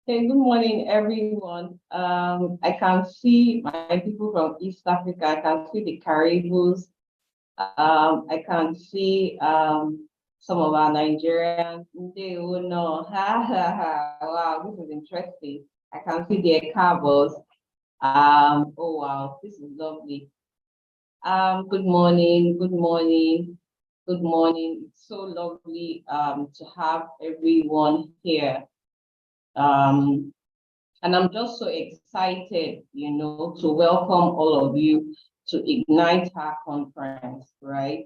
Hey, good morning, everyone. I can see my people from East Africa. I can see the Caribbeans. I can see some of our Nigerians. They will know. Ha ha ha. Wow, this is interesting. I can see their carbos. Oh wow, this is lovely. Good morning, good morning, good morning. It's so lovely to have everyone here. And I'm just so excited, to welcome all of you to IgniteHER conference, right?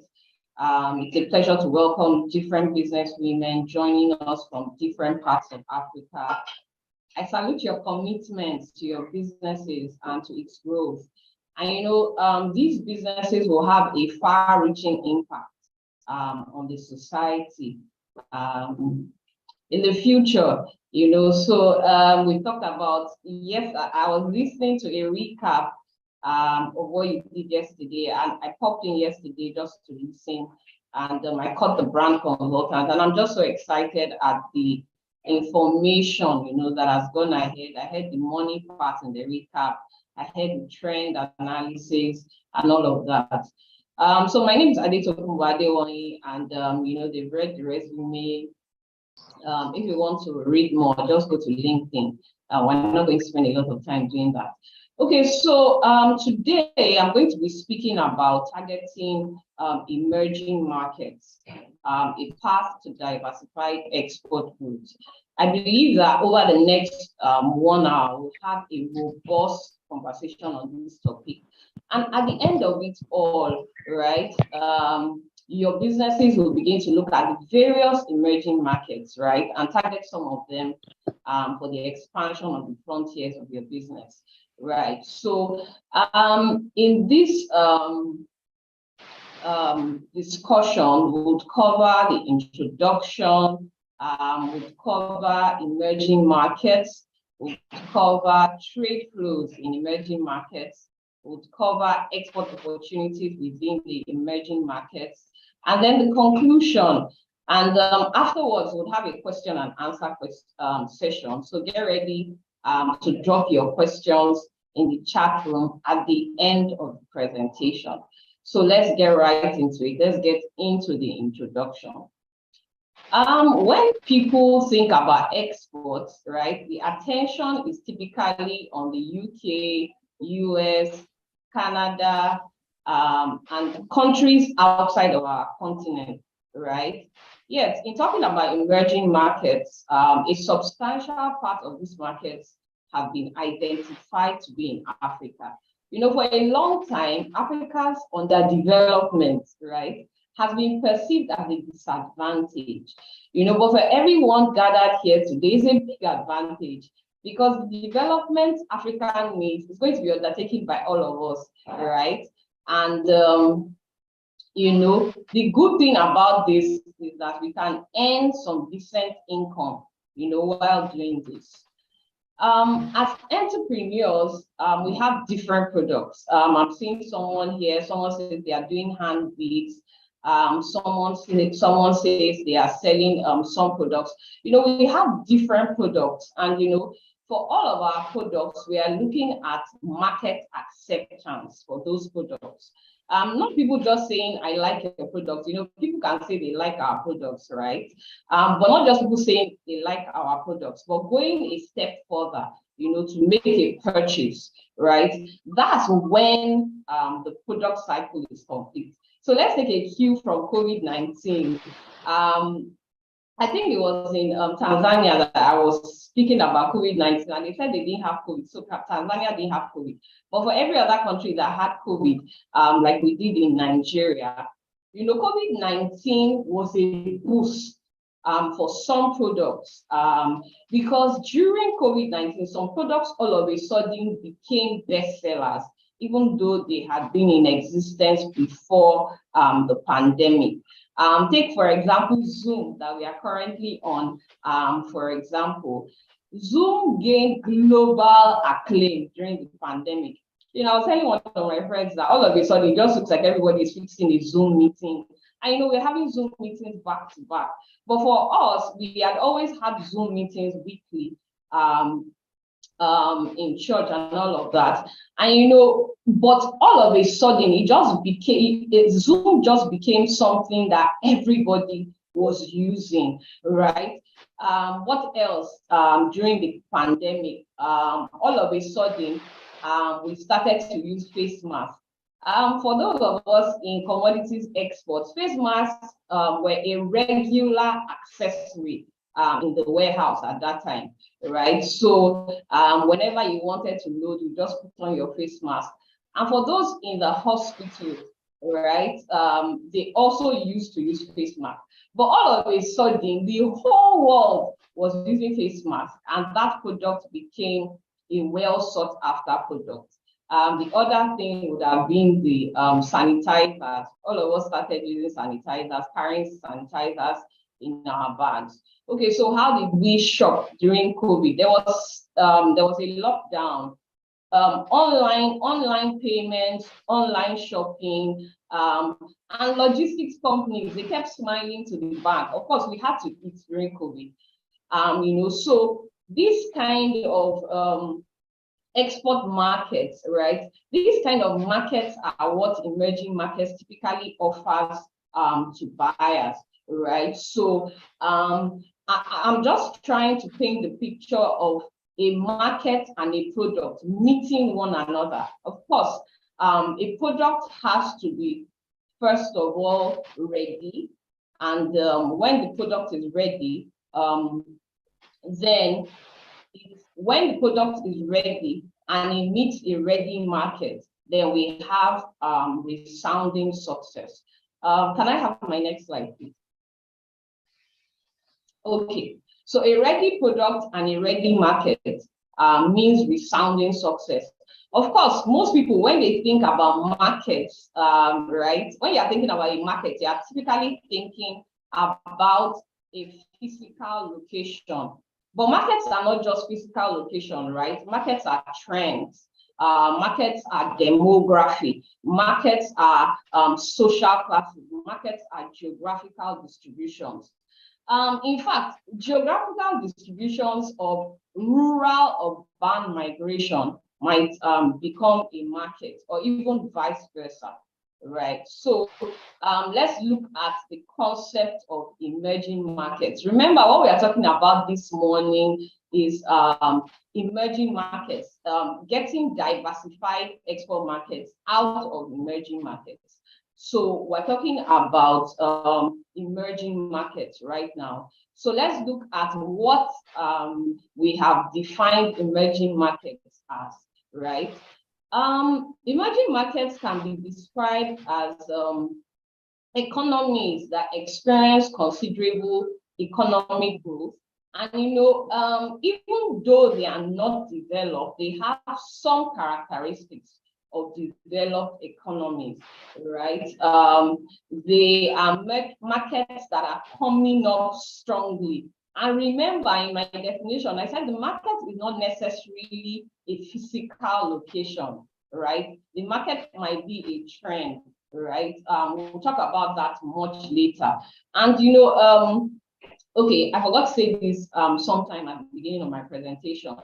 It's a pleasure to welcome different business women joining us from different parts of Africa. I salute your commitment to your businesses and to its growth. And these businesses will have a far-reaching impact on the society. In the future, so we talked about, yes, I was listening to a recap of what you did yesterday, and I popped in yesterday just to listen, and I caught the brand consultant, and I'm just so excited at the information, that has gone ahead. I heard the money part in the recap, I heard the trend analysis and all of that. So my name is Adetokunbo Adewonyi, and they've read the resume. If you want to read more, just go to LinkedIn. We're not going to spend a lot of time doing that. Okay, so today I'm going to be speaking about targeting emerging markets, a path to diversified export routes. I believe that over the next 1 hour, we'll have a robust conversation on this topic. And at the end of it all, right, your businesses will begin to look at the various emerging markets, right, and target some of them for the expansion of the frontiers of your business, right? So in this discussion, we would cover the introduction, we'd cover emerging markets, we'd cover trade flows in emerging markets, we'd cover export opportunities within the emerging markets, and then the conclusion. And afterwards, we'll have a question and answer session. So get ready to drop your questions in the chat room at the end of the presentation. So let's get right into it. Let's get into the introduction. When people think about exports, right, the attention is typically on the UK, US, Canada, and countries outside of our continent, right? Yes, in talking about emerging markets, a substantial part of these markets have been identified to be in Africa. For a long time, Africa's underdevelopment, right, has been perceived as a disadvantage. But for everyone gathered here today, is a big advantage, because the development Africa needs is going to be undertaken by all of us, right? And the good thing about this is that we can earn some decent income, while doing this. As entrepreneurs, we have different products. I'm seeing someone here, someone says they are doing hand beads. Someone says they are selling some products. We have different products, and for all of our products, we are looking at market acceptance for those products. Not people just saying, I like your product. People can say they like our products, right? But not just people saying they like our products, but going a step further, to make a purchase, right? That's when the product cycle is complete. So let's take a cue from COVID-19. I think it was in Tanzania that I was speaking about COVID-19, and they said they didn't have COVID. So Tanzania didn't have COVID. But for every other country that had COVID, like we did in Nigeria, COVID-19 was a boost for some products, because during COVID-19, some products all of a sudden became bestsellers, even though they had been in existence before the pandemic. Take, for example, Zoom that we are currently on. For example, Zoom gained global acclaim during the pandemic. I was telling one of my friends that all of a sudden it just looks like everybody is fixing a Zoom meeting. And we're having Zoom meetings back to back. But for us, we had always had Zoom meetings weekly. in church and all of that. And but all of a sudden Zoom just became something that everybody was using, right? What else? During the pandemic, all of a sudden, we started to use face masks. For those of us in commodities exports, face masks were a regular accessory in the warehouse at that time, right? So whenever you wanted to load, you just put on your face mask. And for those in the hospital, right, they also used to use face mask. But all of a sudden, the whole world was using face masks, and that product became a well sought after product. The other thing would have been the sanitizers. All of us started using sanitizers, carrying sanitizers in our bags. Okay, so how did we shop during COVID? There was a lockdown. Online payments, online shopping, and logistics companies, they kept smiling to the bank. Of course, we had to eat during COVID. So this kind of export markets, right? These kind of markets are what emerging markets typically offers to buyers, right? So I'm just trying to paint the picture of a market and a product meeting one another. Of course, a product has to be, first of all, ready. And when the product is ready, then when the product is ready and it meets a ready market, then we have resounding success. Can I have my next slide, please? Okay, so a ready product and a ready market means resounding success. Of course, most people, when they think about markets, right, when you're thinking about a market, you're typically thinking about a physical location. But markets are not just physical location, right? Markets are trends. Markets are demography. Markets are social classes. Markets are geographical distributions. In fact, geographical distributions of rural-urban migration might become a market, or even vice versa, right? So let's look at the concept of emerging markets. Remember, what we are talking about this morning is emerging markets, getting diversified export markets out of emerging markets. So we're talking about emerging markets right now. So let's look at what we have defined emerging markets as, right? Emerging markets can be described as economies that experience considerable economic growth. And even though they are not developed, they have some characteristics of developed economies, right? They are markets that are coming up strongly. And remember, in my definition, I said the market is not necessarily a physical location, right? The market might be a trend, right? We'll talk about that much later. And okay, I forgot to say this sometime at the beginning of my presentation,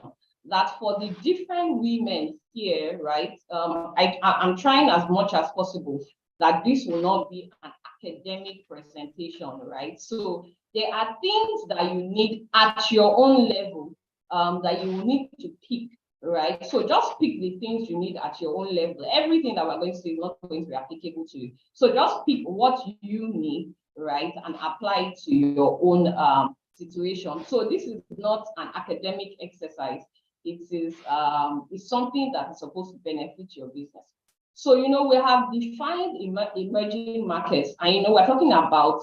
that for the different women here, right, I'm trying as much as possible that this will not be an academic presentation, right? So there are things that you need at your own level that you will need to pick, right? So just pick the things you need at your own level. Everything that we're going to say is not going to be applicable to you. So just pick what you need, right, and apply it to your own situation. So this is not an academic exercise. It is it's something that is supposed to benefit your business. So we have defined emerging markets, and we're talking about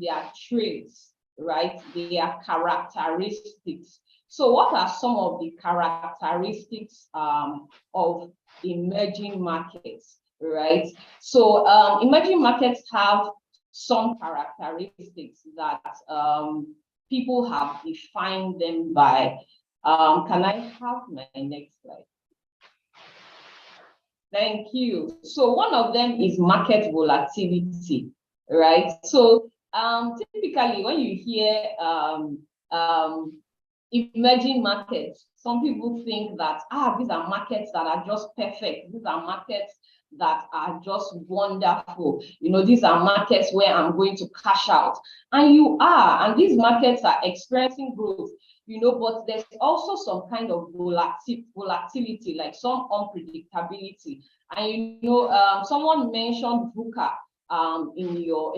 their traits, right? Their characteristics. So what are some of the characteristics of emerging markets, right? So emerging markets have some characteristics that people have defined them by. Can I have my next slide? Thank you. So one of them is market volatility, right? So typically when you hear emerging markets. Some people think that, these are markets that are just perfect. These are markets that are just wonderful. You know, these are markets where I'm going to cash out. And you are, and these markets are experiencing growth, you know, but there's also some kind of volatility, like some unpredictability. And you know, someone mentioned VUCA in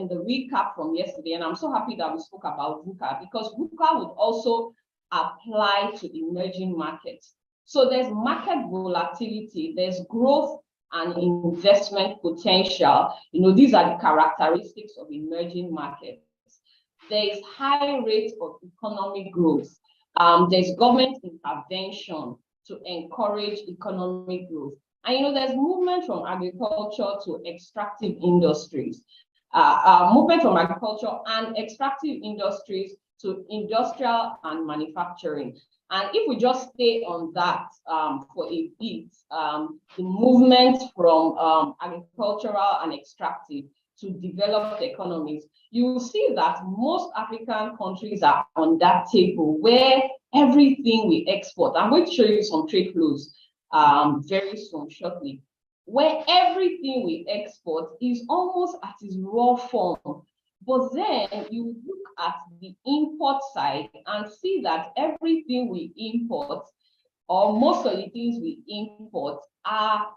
the recap from yesterday, and I'm so happy that we spoke about VUCA, because VUCA would also apply to emerging markets. So there's market volatility, there's growth and investment potential. You know, these are the characteristics of emerging markets. There is high rate of economic growth. There's government intervention to encourage economic growth. And you know, there's movement from agriculture to extractive industries. Movement from agriculture and extractive industries to industrial and manufacturing. And if we just stay on that for a bit, the movement from agricultural and extractive to developed economies, you will see that most African countries are on that table where everything we export, I'm going to show you some trade flows very soon, shortly, where everything we export is almost at its raw form. But then you look at the import side and see that everything we import, or most of the things we import, are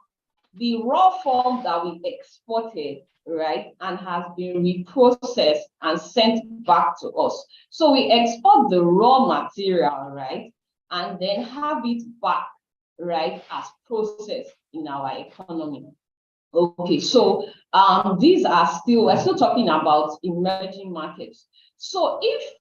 the raw form that we exported, right, and has been reprocessed and sent back to us. So we export the raw material, right, and then have it back, right, as processed in our economy. Okay, so we're still talking about emerging markets. So if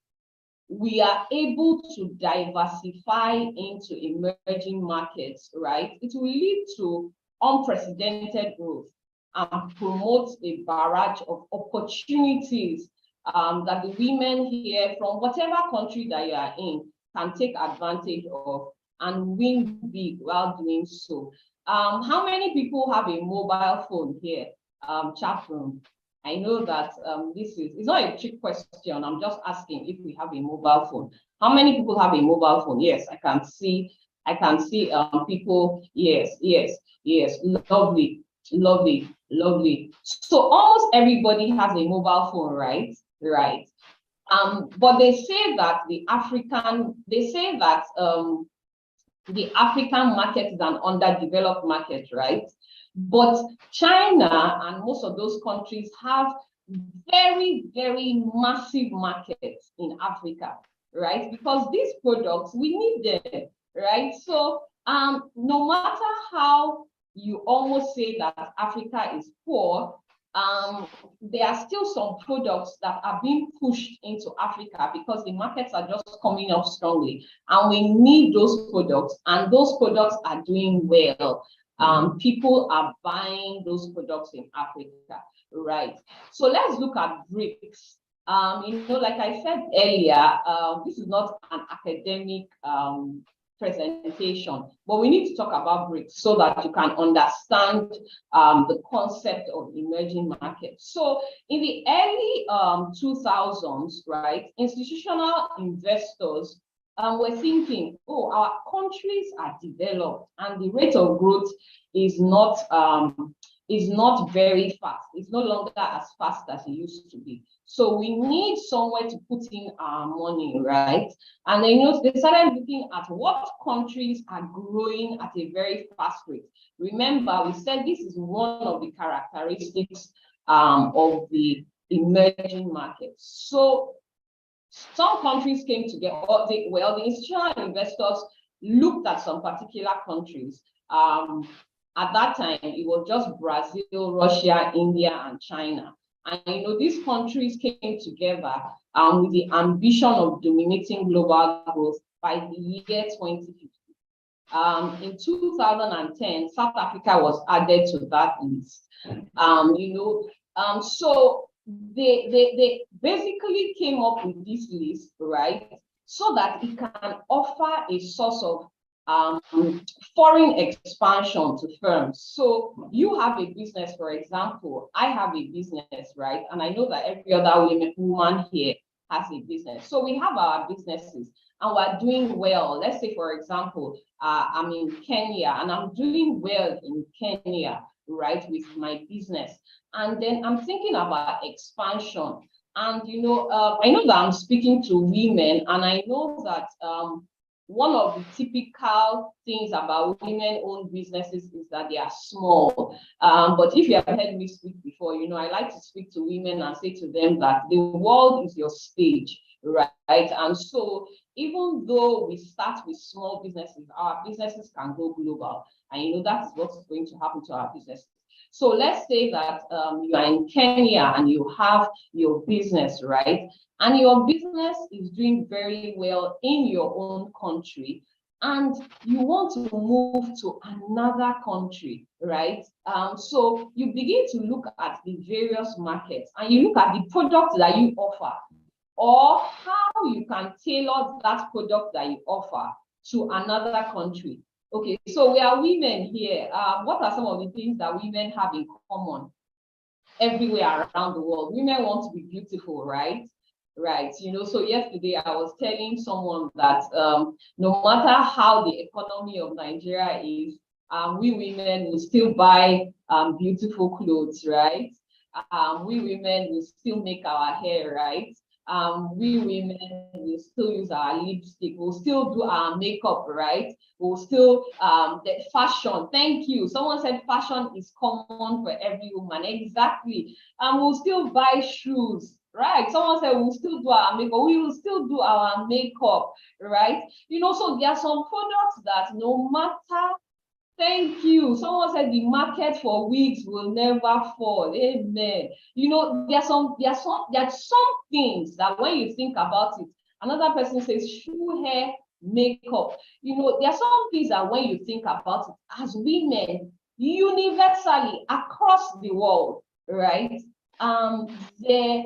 we are able to diversify into emerging markets, right, it will lead to unprecedented growth and promote a barrage of opportunities that the women here from whatever country that you are in can take advantage of and win big while doing so. How many people have a mobile phone here? Chat room. I know that it's not a trick question. I'm just asking if we have a mobile phone. How many people have a mobile phone? Yes, I can see people. Yes. Lovely. So almost everybody has a mobile phone, right? Right. But they say that the African market is an underdeveloped market, right? But China and most of those countries have very, very massive markets in Africa, right? Because these products, we need them, right? So no matter how you almost say that Africa is poor, there are still some products that are being pushed into Africa because the markets are just coming up strongly, and we need those products, and those products are doing well. People are buying those products in Africa, right? So let's look at BRICS. You know, like I said earlier, this is not an academic presentation, but we need to talk about BRICS so that you can understand the concept of emerging markets. So in the early 2000s, right, institutional investors were thinking, oh, our countries are developed and the rate of growth is not very fast. It's no longer as fast as it used to be. So we need somewhere to put in our money, right? And then, you know, they started looking at what countries are growing at a very fast rate. Remember, we said this is one of the characteristics of the emerging markets. So some countries came together, the institutional investors looked at some particular countries. At that time, it was just Brazil, Russia, India, and China. And you know, these countries came together with the ambition of dominating global growth by the year 2050. In 2010, South Africa was added to that list. So they basically came up with this list, right, so that it can offer a source of foreign expansion to firms. So you have a business, for example, I have a business, right? And I know that every other woman here has a business. So we have our businesses and we're doing well. Let's say, for example, I'm in Kenya and I'm doing well in Kenya, right, with my business. And then I'm thinking about expansion. And, I know that I'm speaking to women, and I know that one of the typical things about women-owned businesses is that they are small. But if you have heard me speak before, I like to speak to women and say to them that the world is your stage, right? And so even though we start with small businesses, our businesses can go global. And that is what's going to happen to our business. So let's say that you are in Kenya and you have your business, right? And your business is doing very well in your own country, and you want to move to another country, right? So you begin to look at the various markets and you look at the product that you offer, or how you can tailor that product that you offer to another country. Okay, so we are women here. What are some of the things that women have in common everywhere around the world? Women want to be beautiful, right? Right. So yesterday I was telling someone that no matter how the economy of Nigeria is, we women will still buy beautiful clothes, right? We women will still make our hair, right? We women will still use our lipstick, we'll still do our makeup, right? We'll still the fashion. Thank you. Someone said fashion is common for every woman. Exactly. We'll still buy shoes, right? Someone said we'll still do our makeup. We will still do our makeup, right? So there are some products that no matter. Thank you. Someone said the market for wigs will never fall. Amen. There are some things that when you think about it, another person says shoe, hair, makeup. There are some things that when you think about it as women, universally across the world, right? The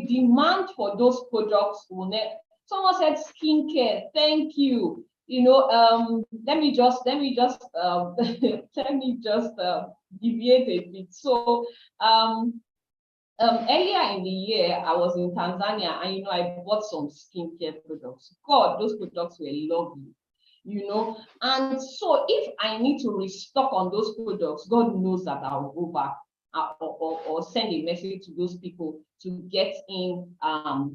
demand for those products will never. Someone said skincare. Thank you. Let me just let me just deviate a bit. So earlier in the year I was in Tanzania, and I bought some skincare products. God, those products were lovely, and so if I need to restock on those products, God knows that I'll go back or send a message to those people to get in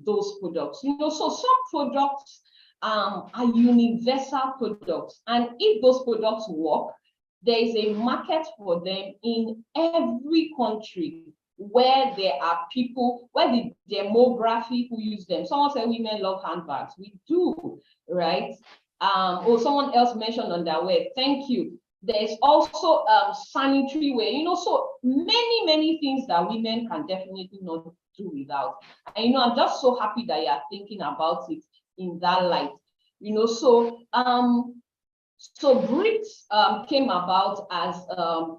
those products. So some products are universal products, and if those products work, there is a market for them in every country where there are people, where the demography who use them. Someone said women love handbags. We do, right? Or someone else mentioned underwear. Thank you. There's also sanitary wear. So many things that women can definitely not do without. And I'm just so happy that you are thinking about it in that light. So BRICS came about as a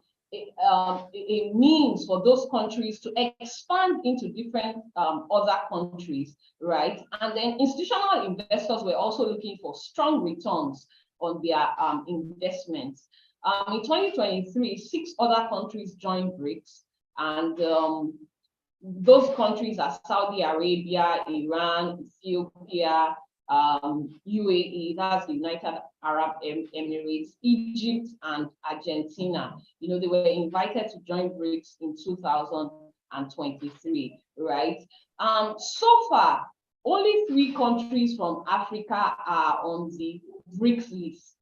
means for those countries to expand into different other countries, right? And then institutional investors were also looking for strong returns on their investments. In 2023, 6 other countries joined BRICS, and those countries are Saudi Arabia, Iran, Ethiopia, UAE, that's the United Arab Emirates, Egypt, and Argentina. They were invited to join BRICS in 2023, right? So far, only 3 countries from Africa are on the BRICS list.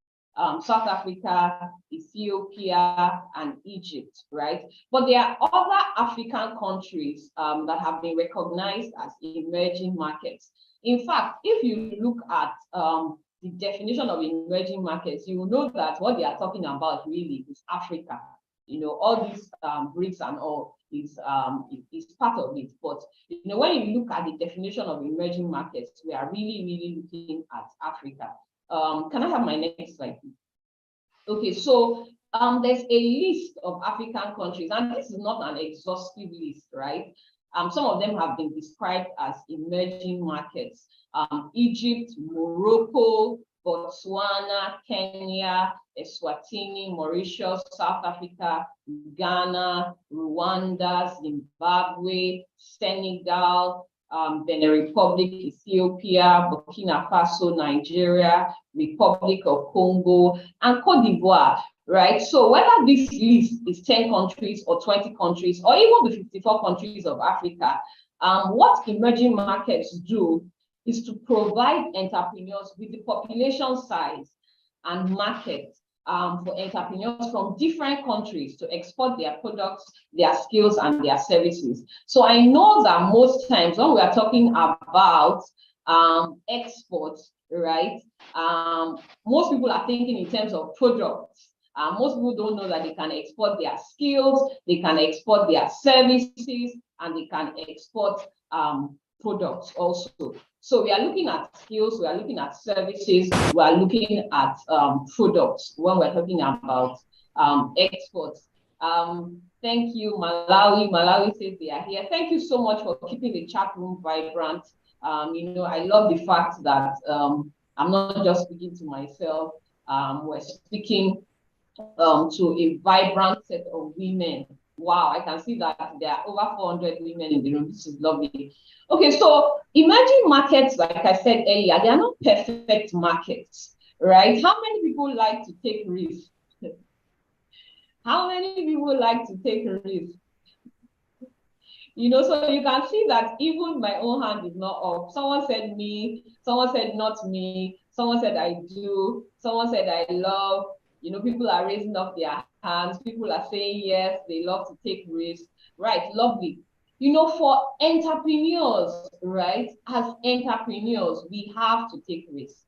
South Africa, Ethiopia, and Egypt, right? But there are other African countries that have been recognized as emerging markets. In fact, if you look at the definition of emerging markets, you will know that what they are talking about really is Africa. All these BRICS and all is part of it. But when you look at the definition of emerging markets, we are really looking at Africa. Can I have my next slide, please? Okay, so there's a list of African countries, and this is not an exhaustive list, right? Some of them have been described as emerging markets. Egypt, Morocco, Botswana, Kenya, Eswatini, Mauritius, South Africa, Ghana, Rwanda, Zimbabwe, Senegal, Benin Republic, Ethiopia, Burkina Faso, Nigeria, Republic of Congo, and Cote d'Ivoire, right? So whether this list is 10 countries or 20 countries, or even the 54 countries of Africa, what emerging markets do is to provide entrepreneurs with the population size and market for entrepreneurs from different countries to export their products, their skills, and their services. So I know that most times when we are talking about exports, right, most people are thinking in terms of products. Most people don't know that they can export their skills, they can export their services, and they can export products also. So we are looking at skills, we are looking at services, we are looking at products when we're talking about exports. Thank you, Malawi. Malawi says they are here. Thank you so much for keeping the chat room vibrant. You know, I love the fact that I'm not just speaking to myself, we're speaking to a vibrant set of women. Wow, I can see that there are over 400 women in the room. This is lovely. Okay, so emerging markets, like I said earlier, they are not perfect markets, right? How many people like to take risks? How many people like to take risks? You know, so you can see that even my own hand is not up. Someone said me, someone said not me, someone said I do, someone said I love. You know, people are raising up their hands. People are saying yes, they love to take risks. Right, lovely. You know, for entrepreneurs, right, as entrepreneurs, we have to take risks.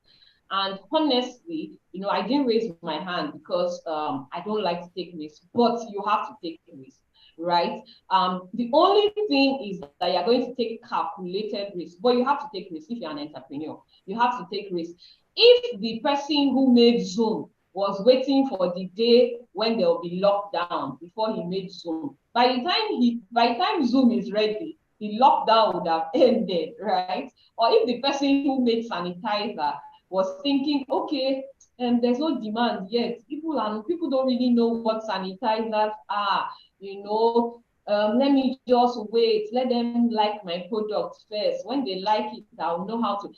And honestly, you know, I didn't raise my hand because I don't like to take risks, but you have to take risks, right? The only thing is that you're going to take calculated risks, but you have to take risks if you're an entrepreneur. You have to take risks. If the person who made Zoom was waiting for the day when there will be lockdown before he made Zoom, by the time Zoom is ready, the lockdown would have ended, right? Or if the person who made sanitizer was thinking, okay, there's no demand yet. People don't really know what sanitizers are, you know. Let me just wait. Let them like my product first. When they like it, I'll know how to.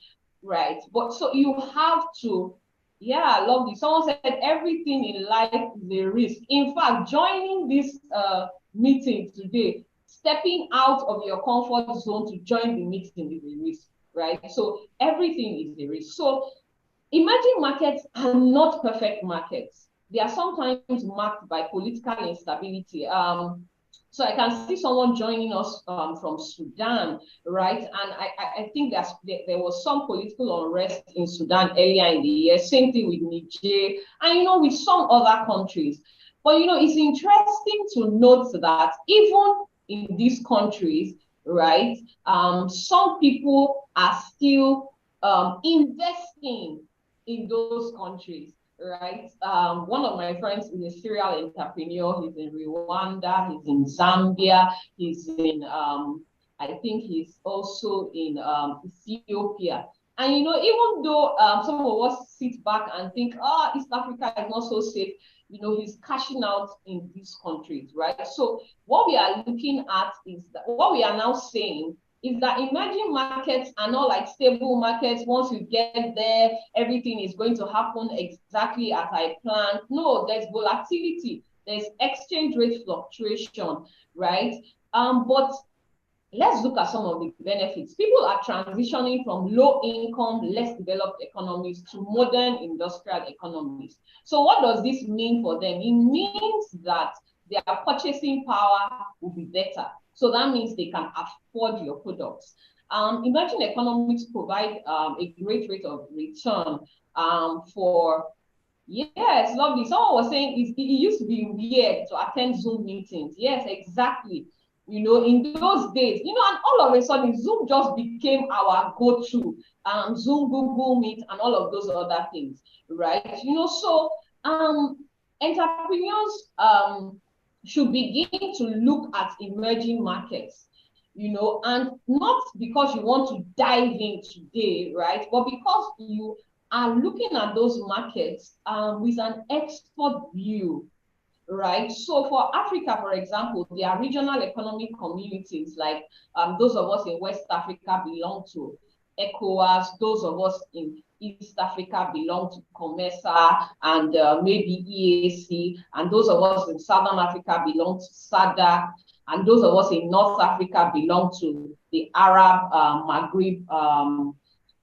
Right. But so you have to. Yeah, lovely. Someone said everything in life is a risk. In fact, joining this meeting today, stepping out of your comfort zone to join the meeting is a risk, right? So everything is a risk. So emerging markets are not perfect markets. They are sometimes marked by political instability. So I can see someone joining us from Sudan, right? And I think there was some political unrest in Sudan earlier in the year. Same thing with Niger, and you know, with some other countries. But you know, it's interesting to note that even in these countries, right, some people are still investing in those countries, right? One of my friends is a serial entrepreneur. He's in Rwanda, he's in Zambia, he's in, I think he's also in Ethiopia. And, you know, even though some of us sit back and think, oh, East Africa is not so safe, you know, he's cashing out in these countries, right? So what we are looking at is that what we are now saying is that emerging markets are not like stable markets. Once you get there, everything is going to happen exactly as I planned. No, there's volatility, there's exchange rate fluctuation, right? But let's look at some of the benefits. People are transitioning from low income, less developed economies to modern industrial economies. So what does this mean for them? It means that their purchasing power will be better. So that means they can afford your products. Emerging economies provide a great rate of return for, yes, lovely. Someone was saying it used to be weird to attend Zoom meetings. Yes, exactly. You know, in those days, you know, and all of a sudden, Zoom just became our go-to. Zoom, Google Meet, and all of those other things, right? You know, so entrepreneurs should begin to look at emerging markets, you know, and not because you want to dive in today, right? But because you are looking at those markets with an export view. right? So for Africa, for example, there are regional economic communities, like those of us in West Africa belong to ECOWAS, those of us in East Africa belong to COMESA and maybe EAC, and those of us in Southern Africa belong to SADC, and those of us in North Africa belong to the Arab Maghreb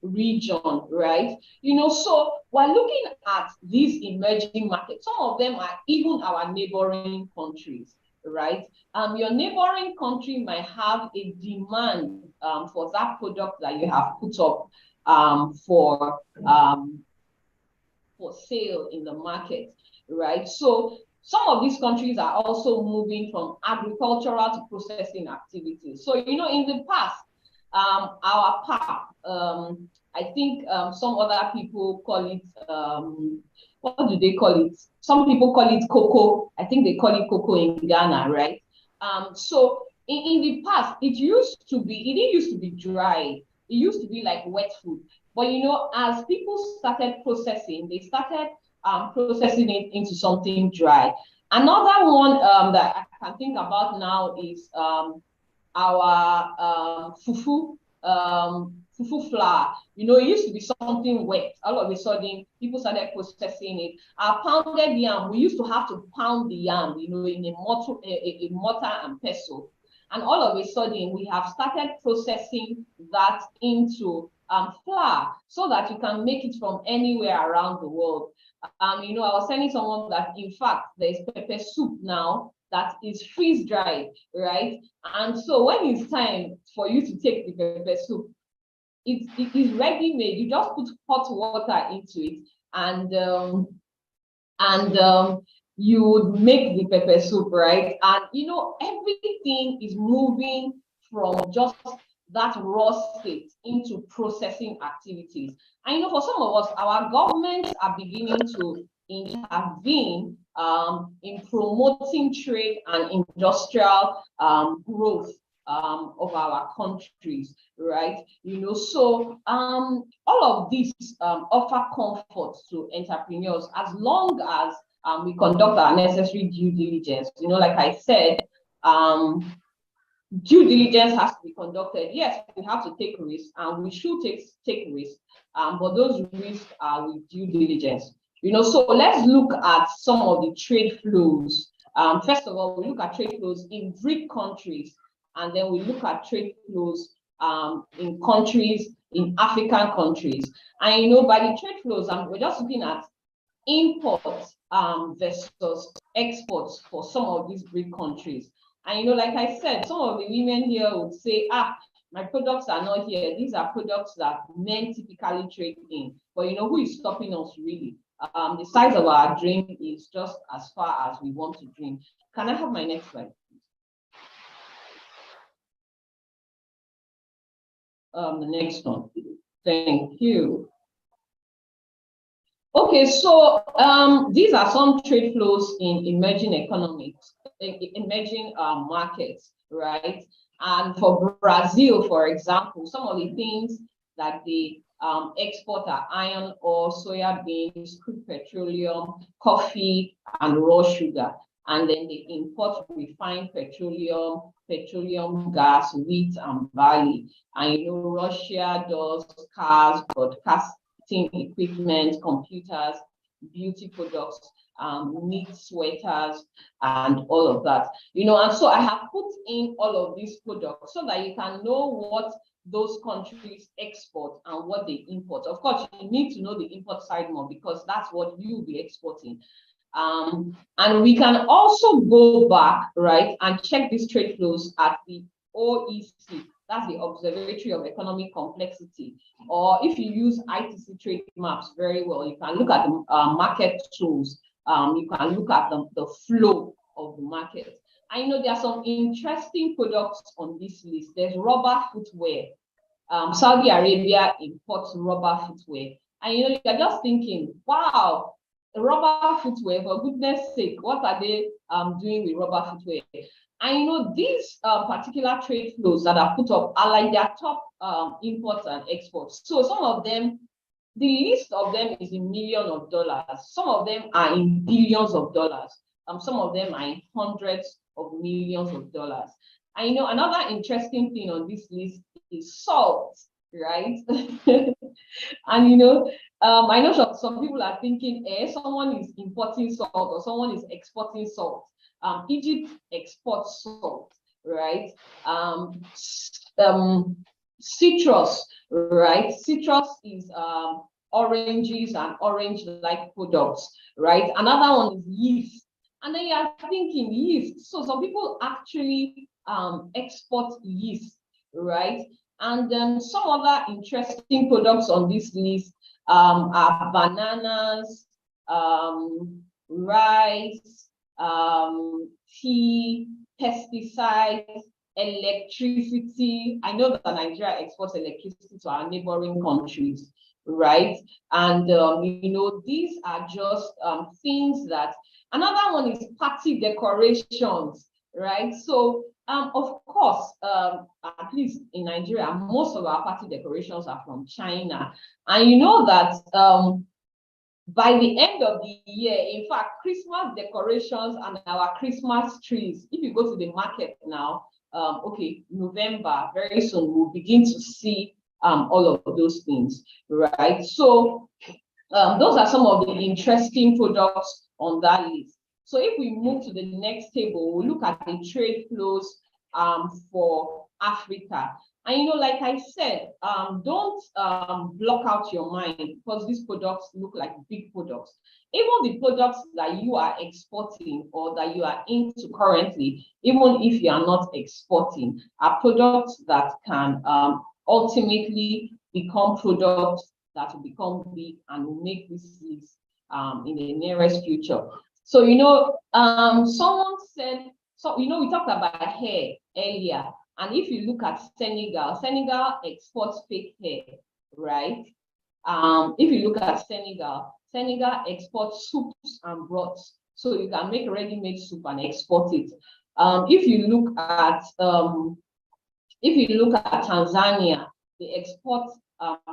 region, right? So we're looking at these emerging markets. Some of them are even our neighboring countries, right? Your neighboring country might have a demand for that product that you have put up for sale in the market, right? So some of these countries are also moving from agricultural to processing activities. So, in the past, our pap, I think some other people call it, what do they call it? Some people call it cocoa. I think they call it cocoa in Ghana, right? So in the past, it didn't used to be dry. It used to be like wet food. But as people started processing, they started processing it into something dry. Another one that I can think about now is our fufu flour. It used to be something wet. All of a sudden, people started processing it. Our pounded yam, we used to have to pound the yam, in a mortar and pestle. And all of a sudden, we have started processing that into flour so that you can make it from anywhere around the world. I was telling someone that, in fact, there's pepper soup now that is freeze dried, right? And so when it's time for you to take the pepper soup, it is ready made. You just put hot water into it, and you would make the pepper soup, right? And everything is moving from just that raw state into processing activities. And for some of us, our governments are beginning to intervene in promoting trade and industrial growth of our countries, right? So all of these offer comfort to entrepreneurs as long as we conduct our necessary due diligence. Like I said, due diligence has to be conducted. Yes, we have to take risks, and we should take risks, but those risks are with due diligence. So let's look at some of the trade flows. First of all, we look at trade flows in BRIC countries, and then we look at trade flows in countries, in African countries. And by the trade flows, we're just looking at imports versus exports for some of these BRIC countries. And like I said, some of the women here would say, my products are not here. These are products that men typically trade in. But who is stopping us really? The size of our dream is just as far as we want to dream. Can I have my next slide, please? The next one. Thank you. Okay, so these are some trade flows in emerging economics, emerging markets, right? And for Brazil, for example, some of the things that they export are iron ore, soya beans, crude petroleum, coffee, and raw sugar. And then they import refined petroleum gas, wheat, and barley. And Russia does cars, broadcasting equipment, computers, beauty products, knit sweaters, and all of that. And so I have put in all of these products so that you can know what those countries export and what they import. Of course, you need to know the import side more because that's what you'll be exporting. And we can also go back, right, and check these trade flows at the OEC. That's the Observatory of Economic Complexity. Or if you use ITC trade maps very well, you can look at the market tools. You can look at the flow of the market. I know there are some interesting products on this list. There's rubber footwear. Saudi Arabia imports rubber footwear. And you're just thinking, wow, rubber footwear, for goodness sake, what are they doing with rubber footwear? And these particular trade flows that are put up are like their top imports and exports. So some of them, the list of them is in millions of dollars. Some of them are in billions of dollars. some of them are in hundreds of millions of dollars. And another interesting thing on this list is salt, right? And I know some people are thinking, someone is importing salt or someone is exporting salt. Egypt exports salt, right? Citrus, right? Citrus is oranges and orange-like products, right? Another one is yeast. And then you are thinking yeast. So some people actually export yeast, right? And then some other interesting products on this list are bananas, rice, tea, pesticides, electricity. I know that Nigeria exports electricity to our neighboring countries, right? And these are just things that. Another one is party decorations, right? So of course, at least in Nigeria, most of our party decorations are from China. And you know that by the end of the year, in fact, Christmas decorations and our Christmas trees, if you go to the market now, okay, November, very soon, we'll begin to see all of those things, right? So those are some of the interesting products on that list. So if we move to the next table, we'll look at the trade flows for Africa. And like I said, don't block out your mind, because these products look like big products. Even the products that you are exporting or that you are into currently, even if you are not exporting, are products that can ultimately become products that will become big and will make this list in the nearest future. So someone said, so we talked about hair earlier, and if you look at Senegal exports fake hair, right? If you look at Senegal exports soups and broths, so you can make ready-made soup and export it. If you look at Tanzania, they export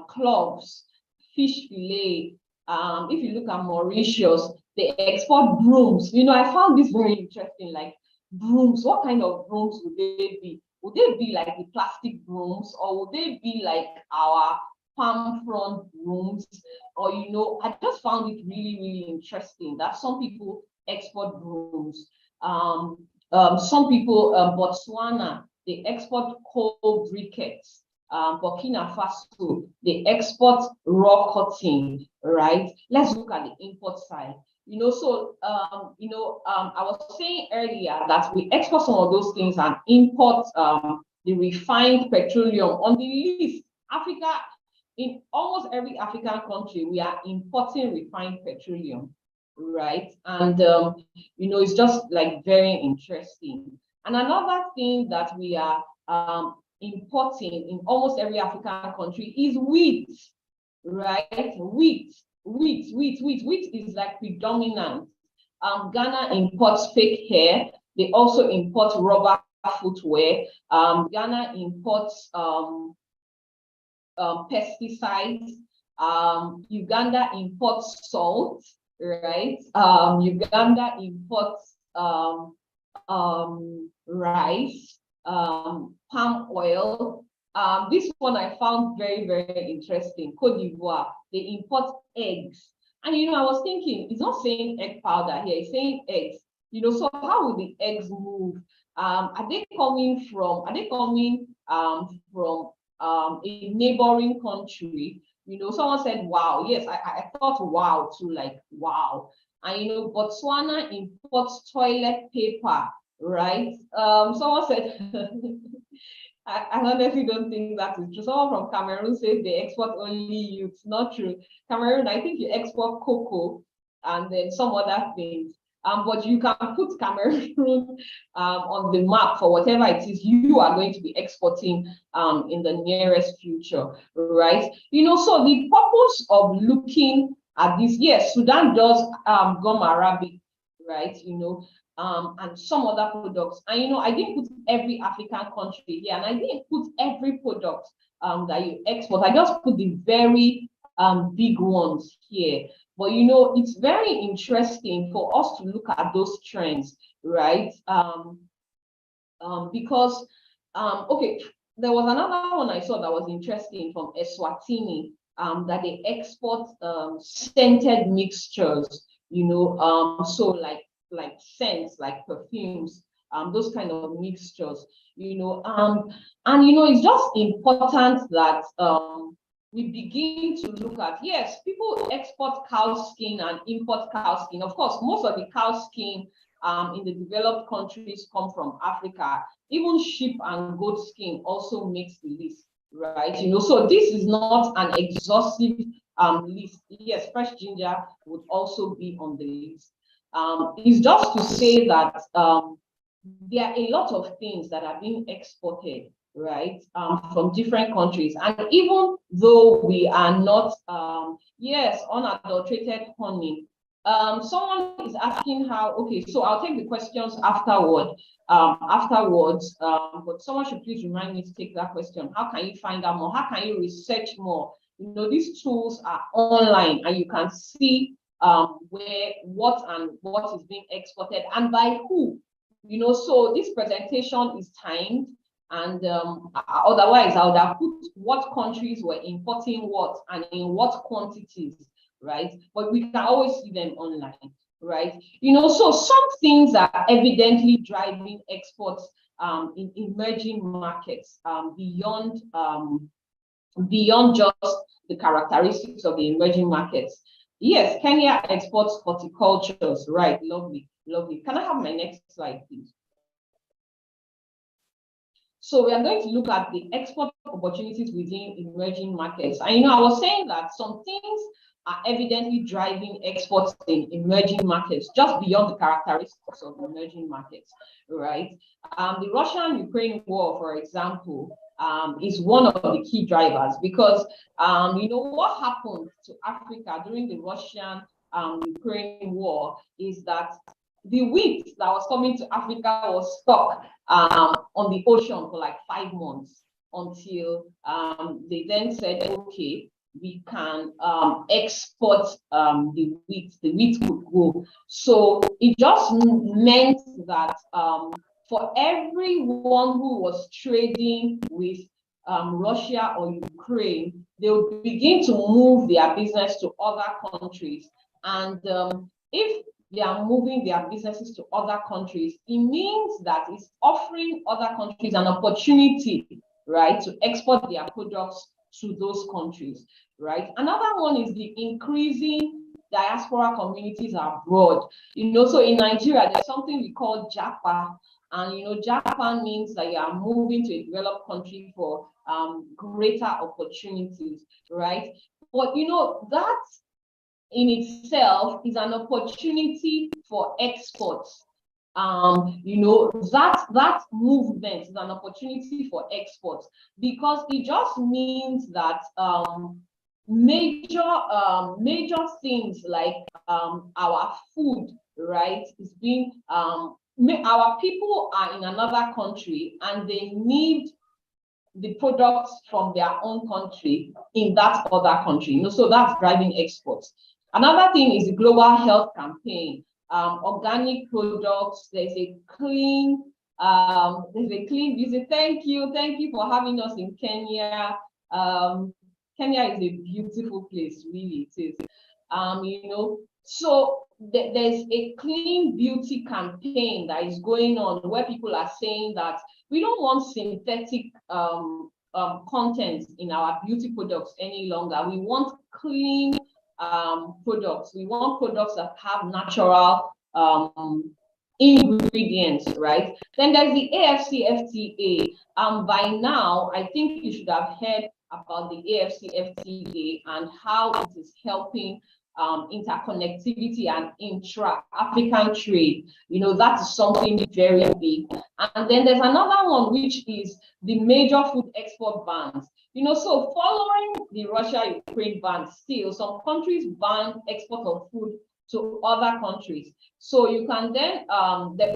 cloves, fish fillet. If you look at Mauritius, they export brooms. I found this very interesting, like brooms. What kind of brooms would they be? Would they be like the plastic brooms, or would they be like our palm front brooms? Or, I just found it really, really interesting that some people export brooms. Some people, Botswana, they export coal briquettes. Burkina Faso, they export raw cotton, right? Let's look at the import side. I was saying earlier that we export some of those things and import the refined petroleum. On the list, Africa, in almost every African country, we are importing refined petroleum, right? And it's just like very interesting. And another thing that we are importing in almost every African country is wheat, right? Wheat is like predominant. Ghana imports fake hair. They also import rubber footwear. Ghana imports pesticides. Uganda imports salt, right? Uganda imports rice, palm oil. This one I found very, very interesting. Côte d'Ivoire, they import eggs. And I was thinking, it's not saying egg powder here, it's saying eggs. So how will the eggs move? Are they coming from a neighboring country? Someone said, wow. Yes, I thought wow too, like wow. And Botswana imports toilet paper, right? Someone said, I honestly don't think that is true. Someone from Cameroon says they export only youths. Not true. Cameroon, I think you export cocoa and then some other things. But you can put Cameroon on the map for whatever it is you are going to be exporting in the nearest future, right? So the purpose of looking at this, yes, Sudan does gum arabic, right? And some other products. And I didn't put every African country here, and I didn't put every product that you export. I just put the very big ones here. But you know, it's very interesting for us to look at those trends, right? Because okay, there was another one I saw that was interesting from Eswatini, that they export scented mixtures, you know, so like scents, like perfumes, those kind of mixtures, you know, and you know, it's just important that we begin to look at, yes, people export cow skin and import cow skin. Of course, most of the cow skin in the developed countries come from Africa. Even sheep and goat skin also makes the list, right? You know, so this is not an exhaustive list. Yes, fresh ginger would also be on the list. It's just to say that there are a lot of things that are being exported, right, from different countries. And even though we are not, yes, unadulterated honey, someone is asking how, okay, so I'll take the questions afterwards, but someone should please remind me to take that question. How can you find out more? How can you research more? You know, these tools are online and you can see where, what is being exported and by who. You know, so this presentation is timed, and otherwise I would have put what countries were importing what and in what quantities, right? But we can always see them online, right? You know, so some things are evidently driving exports in emerging markets, beyond just the characteristics of the emerging markets. Yes, Kenya exports horticultures, right? Lovely, lovely. Can I have my next slide, please? So we are going to look at the export opportunities within emerging markets. And you know, I was saying that some things are evidently driving exports in emerging markets, just beyond the characteristics of emerging markets, right? The Russian-Ukraine war, for example, is one of the key drivers because, you know, what happened to Africa during the Russian-Ukraine war is that the wheat that was coming to Africa was stuck on the ocean for like 5 months until they then said, okay, we can export the wheat. The wheat could go. So it just meant that for everyone who was trading with Russia or Ukraine, they would begin to move their business to other countries. And if they are moving their businesses to other countries, it means that it's offering other countries an opportunity, right, to export their products to those countries, right? Another one is the increasing diaspora communities abroad. You know, so in Nigeria, there's something we call JAPA, and you know, JAPA means that you are moving to a developed country for greater opportunities, right? But you know, that in itself is an opportunity for exports. You know, that movement is an opportunity for exports because it just means that major things like our food, right, is being our people are in another country and they need the products from their own country in that other country. You know, so that's driving exports. Another thing is the global health campaign. Organic products. There's a clean visit. Thank you for having us in Kenya. Kenya is a beautiful place, really it is. You know, so there's a clean beauty campaign that is going on where people are saying that we don't want synthetic content in our beauty products any longer. We want clean products. We want products that have natural ingredients, right? Then there's the AFCFTA. By now, I think you should have heard about the AFCFTA and how it is helping interconnectivity and intra-African trade. You know, that is something very big. And then there's another one, which is the major food export bans. You know, so following the Russia-Ukraine ban, still some countries ban export of food to other countries. So you can then,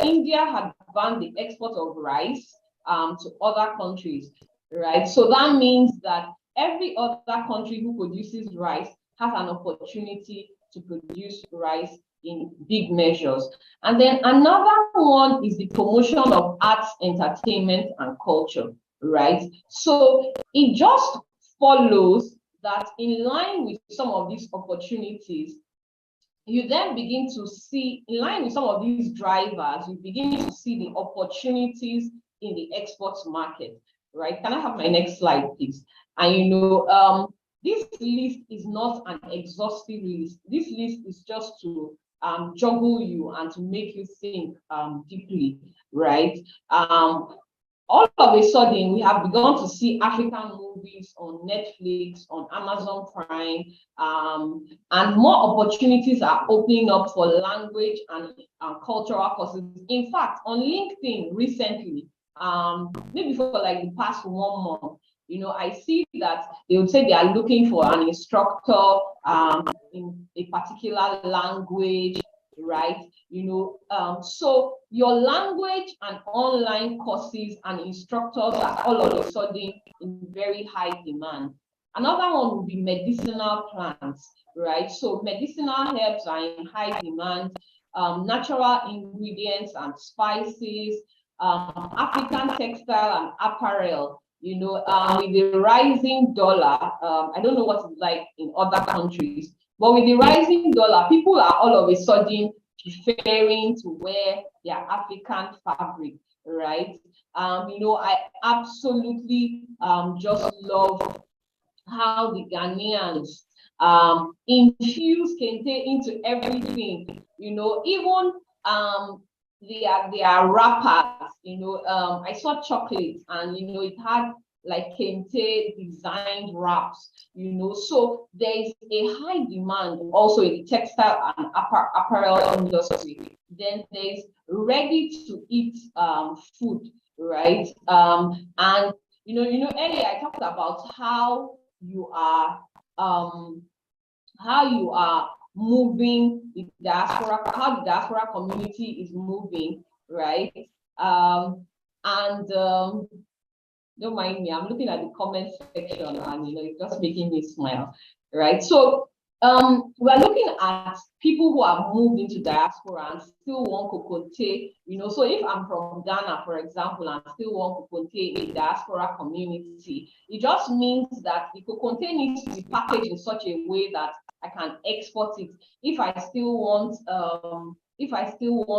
India had banned the export of rice to other countries, right? So that means that every other country who produces rice has an opportunity to produce rice in big measures. And then another one is the promotion of arts, entertainment, and culture, right? So it just follows that in line with some of these opportunities, you then begin to see, in line with some of these drivers, you begin to see the opportunities in the exports market, right? Can I have my next slide, please? And this list is not an exhaustive list. This list is just to juggle you and to make you think deeply, right? All of a sudden, we have begun to see African movies on Netflix, on Amazon Prime, and more opportunities are opening up for language and cultural courses. In fact, on LinkedIn recently, maybe for like the past 1 month, I see that they would say they are looking for an instructor in a particular language, right? So your language and online courses and instructors are all of a sudden in very high demand. Another one would be medicinal plants, right? So medicinal herbs are in high demand, natural ingredients and spices, African textile and apparel. With the rising dollar, I don't know what it's like in other countries, but with the rising dollar, people are all of a sudden preferring to wear their African fabric, right? I absolutely just love how the Ghanaians infuse kente into everything. Even they are wrappers. I saw chocolate, and it had like kente designed wraps. So there is a high demand also in the textile and apparel industry. Then there's ready to eat food, right? And earlier I talked about how you are moving the diaspora, how the diaspora community is moving, right? Don't mind me, I'm looking at the comment section, and it's just making me smile, right? So we're looking at people who have moved into diaspora and still want kokonte. So if I'm from Ghana, for example, and still want kokonte in the diaspora community, it just means that the kokonte needs to be packaged in such a way that I can export it. If I still want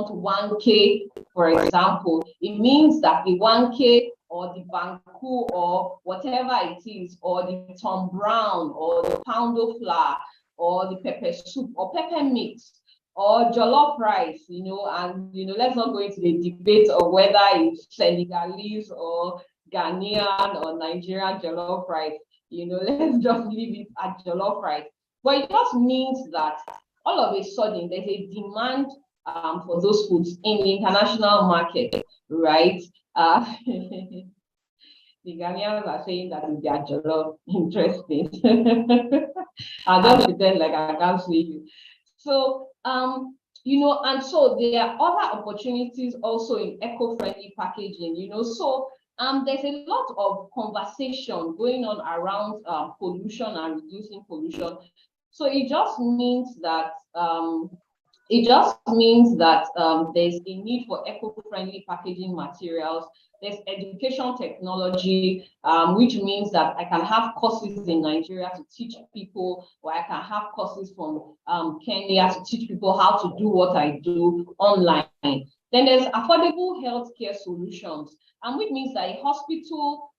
1K, for example, it means that the 1K or the banku or whatever it is, or the Tom Brown or the poundo flour or the pepper soup or pepper mix or jollof rice, and let's not go into the debate of whether it's Senegalese or Ghanaian or Nigerian jollof rice. Let's just leave it at jollof rice. But it just means that all of a sudden there's a demand for those foods in the international market, right? The Ghanaians are saying that they are jollof. Interesting. I'll just pretend like I can't see you. So, and so there are other opportunities also in eco-friendly packaging, so there's a lot of conversation going on around pollution and reducing pollution. So it just means that there's a need for eco-friendly packaging materials. There's education technology, which means that I can have courses in Nigeria to teach people, or I can have courses from Kenya to teach people how to do what I do online. Then there's affordable healthcare solutions, which means that a hospital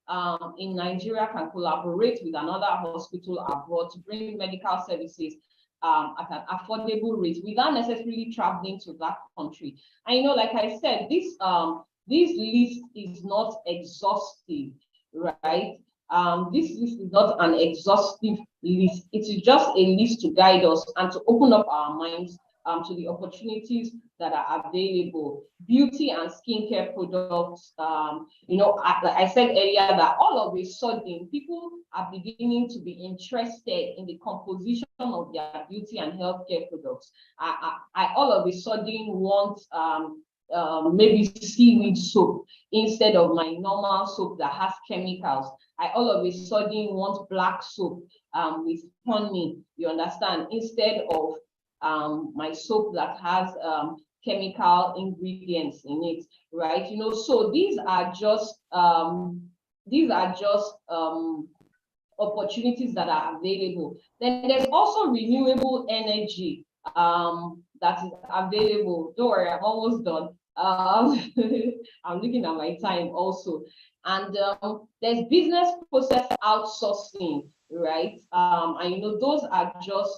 in Nigeria can collaborate with another hospital abroad to bring medical services at an affordable rate without necessarily traveling to that country. And like I said, this list is not exhaustive, right? This list is not an exhaustive list. It is just a list to guide us and to open up our minds to the opportunities that are available. Beauty and skincare products, I said earlier that all of a sudden people are beginning to be interested in the composition of their beauty and healthcare products. I all of a sudden want maybe seaweed soap instead of my normal soap that has chemicals. I all of a sudden want black soap with honey, you understand, instead of my soap that has chemical ingredients in it, right? You know, so these are just opportunities that are available. Then there's also renewable energy that is available. Don't worry, I'm almost done. I'm looking at my time also. And there's business process outsourcing, right? And you know, those are just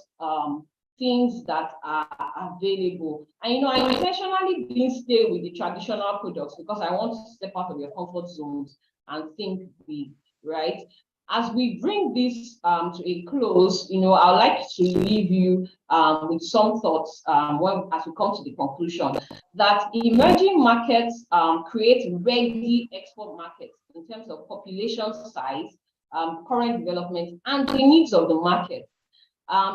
things that are available. And you know, I intentionally didn't stay with the traditional products because I want to step out of your comfort zones and think big, right? As we bring this to a close, you know, I'd like to leave you with some thoughts as we come to the conclusion that emerging markets create ready export markets in terms of population size, current development, and the needs of the market.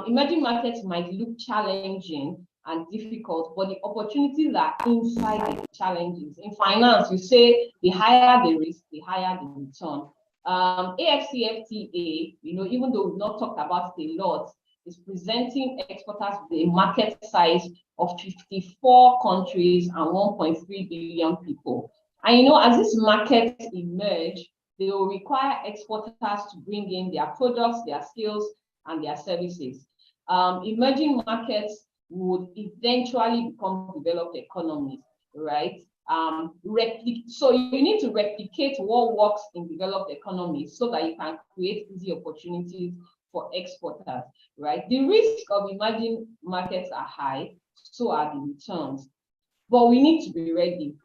Emerging markets might look challenging and difficult, but the opportunities are inside the challenges. In finance, you say the higher the risk, the higher the return. AFCFTA, you know, even though we've not talked about it a lot, is presenting exporters with a market size of 54 countries and 1.3 billion people. And you know, as these markets emerge, they will require exporters to bring in their products, their skills, and their services. Emerging markets would eventually become developed economies, right? So you need to replicate what works in developed economies so that you can create easy opportunities for exporters, right? The risk of emerging markets are high, so are the returns, but we need to be ready.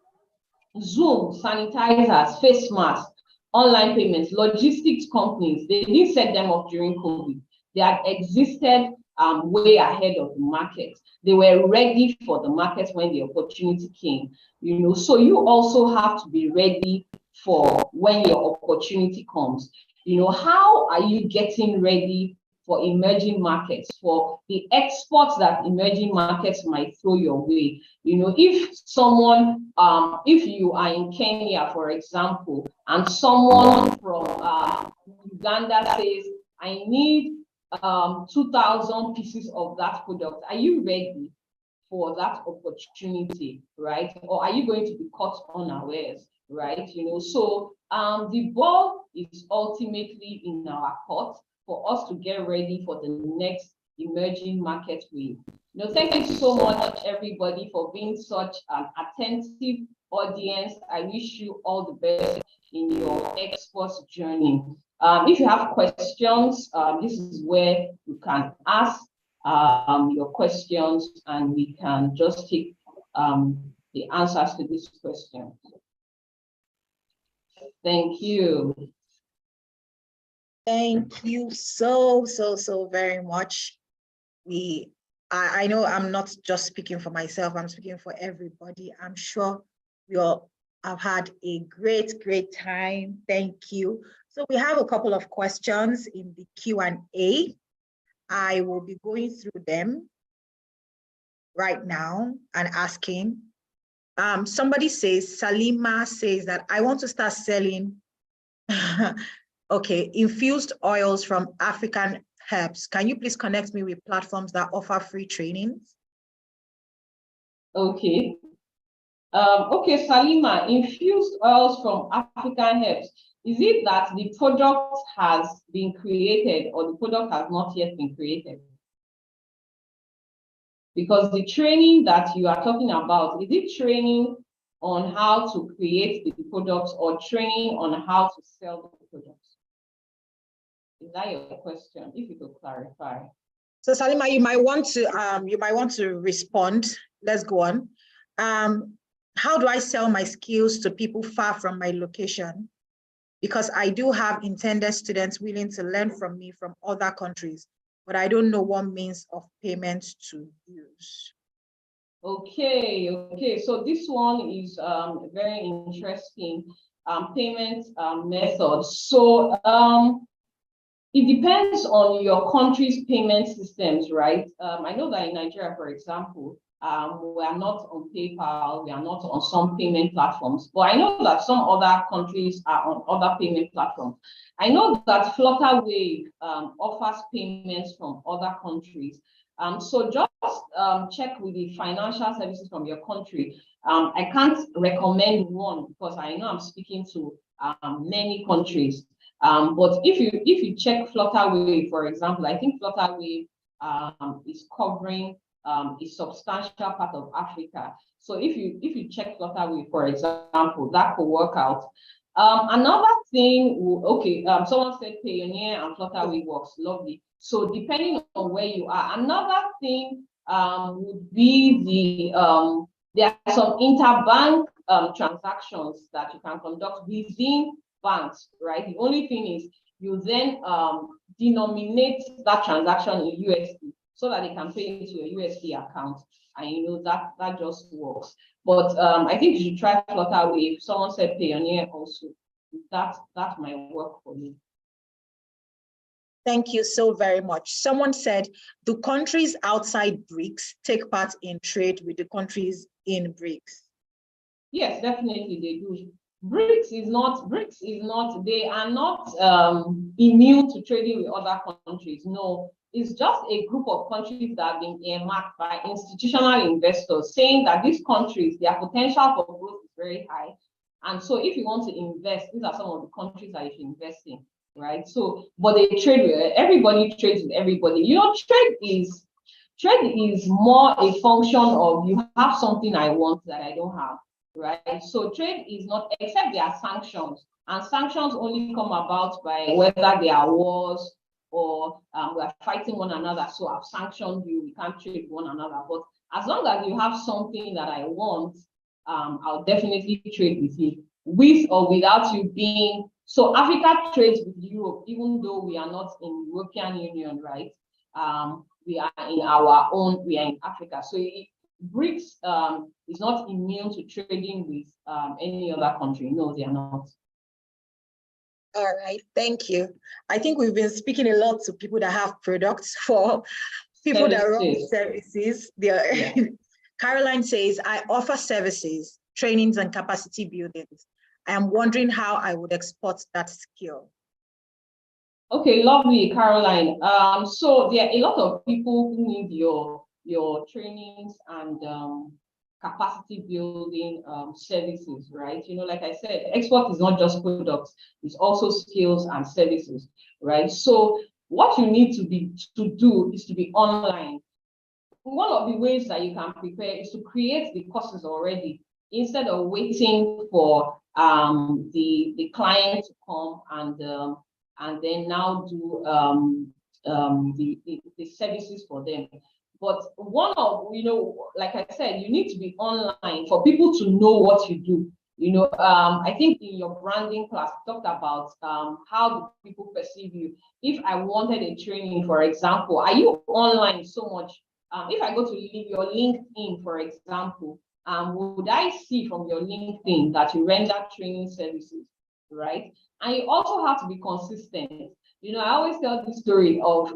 Zoom, sanitizers, face masks, online payments, logistics companies, they didn't set them up during COVID. They had existed way ahead of the market. They were ready for the market when the opportunity came, you know. So you also have to be ready for when your opportunity comes. You know, how are you getting ready for emerging markets, for the exports that emerging markets might throw your way? You know, if someone, if you are in Kenya, for example, and someone from Uganda says, I need 2,000 pieces of that product, are you ready for that opportunity, right? Or are you going to be caught unawares, right? You know, so the ball is ultimately in our court for us to get ready for the next emerging market wave. You know, thank you so much, everybody, for being such an attentive audience. I wish you all the best in your exports journey. If you have questions, this is where you can ask your questions and we can just take the answers to these questions. Thank you. Thank you so very much. I know I'm not just speaking for myself, I'm speaking for everybody. I'm sure we all have had a great time. Thank you. So we have a couple of questions in the Q&A. I will be going through them right now and asking. Somebody says, Salima says that I want to start selling okay, infused oils from African herbs. Can you please connect me with platforms that offer free trainings? Okay. Okay, Salima, infused oils from African herbs. Is it that the product has been created or the product has not yet been created? Because the training that you are talking about, is it training on how to create the products or training on how to sell the products? Is that your question? If you could clarify. So Salima, you might want to respond. Let's go on. How do I sell my skills to people far from my location? Because I do have intended students willing to learn from me from other countries, but I don't know what means of payment to use. Okay. So this one is very interesting payment method. So it depends on your country's payment systems, right? I know that in Nigeria, for example, we are not on PayPal, we are not on some payment platforms, but I know that some other countries are on other payment platforms. I know that Flutterwave offers payments from other countries. So just check with the financial services from your country. I can't recommend one because I know I'm speaking to many countries. But if you check Flutterwave, for example, I think Flutterwave is covering a substantial part of Africa. So if you check Flutterwave, for example, that could work out. Another thing, okay, someone said Payoneer and Flutterwave works, lovely. So depending on where you are, another thing would be there are some interbank transactions that you can conduct within banks, right? The only thing is you then denominate that transaction in USD so that they can pay into your USD account, and you know that just works. But I think you should try Flutterwave. Someone said Payoneer also. That might work for you. Thank you so very much. Someone said, do countries outside BRICS take part in trade with the countries in BRICS? Yes, definitely they do. BRICS is not, they are not immune to trading with other countries. No, it's just a group of countries that have been earmarked by institutional investors saying that these countries, their potential for growth is very high. And so if you want to invest, these are some of the countries that you should invest in, right? So, but they trade with, everybody trades with everybody. You know, trade is more a function of you have something I want that I don't have, right? So trade is not, except there are sanctions, and sanctions only come about by whether there are wars or we are fighting one another. So I've sanctioned you, we can't trade one another. But as long as you have something that I want, I'll definitely trade with you, with or without you being. So Africa trades with Europe, even though we are not in European Union, right? We are in our own, we are in Africa. So BRICS is not immune to trading with any other country. No, they are not. All right, thank you. I think we've been speaking a lot to people that have products for people that run services. Yeah. Caroline says, I offer services, trainings, and capacity buildings. I am wondering how I would export that skill. Okay, lovely, Caroline. So there are a lot of people who need your trainings and capacity building services, right? You know, like I said, export is not just products, it's also skills and services, right? So what you need to do is to be online. One of the ways that you can prepare is to create the courses already instead of waiting for the client to come and then now do the services for them. But one of, you know, like I said, you need to be online for people to know what you do. You know, I think in your branding class, talked about how do people perceive you. If I wanted a training, for example, are you online so much? If I go to your LinkedIn, for example, would I see from your LinkedIn that you render training services, right? And you also have to be consistent. You know, I always tell the story of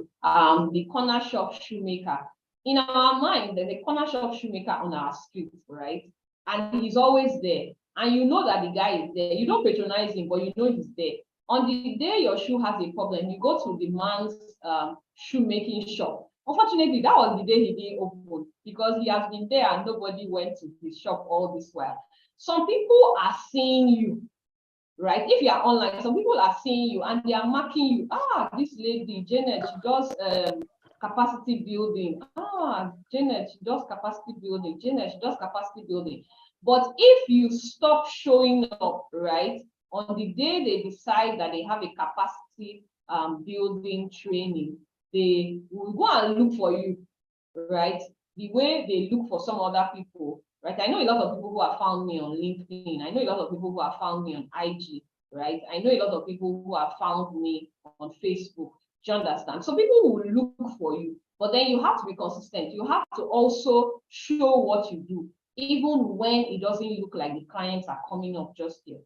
the corner shop shoemaker. In our mind, there's a corner shop shoemaker on our street, right? And he's always there. And you know that the guy is there. You don't patronize him, but you know he's there. On the day your shoe has a problem, you go to the man's shoemaking shop. Unfortunately, that was the day he didn't open because he has been there and nobody went to his shop all this while. Some people are seeing you, right? If you are online, some people are seeing you and they are marking you. Ah, this lady, Janet, she does capacity building. Ah, Janet, she does capacity building. Janet, she does capacity building. But if you stop showing up, right, on the day they decide that they have a capacity building training, they will go and look for you, right? The way they look for some other people, right? I know a lot of people who have found me on LinkedIn. I know a lot of people who have found me on IG, right? I know a lot of people who have found me on Facebook. Do you understand? So people will look for you, but then you have to be consistent. You have to also show what you do, even when it doesn't look like the clients are coming up just yet.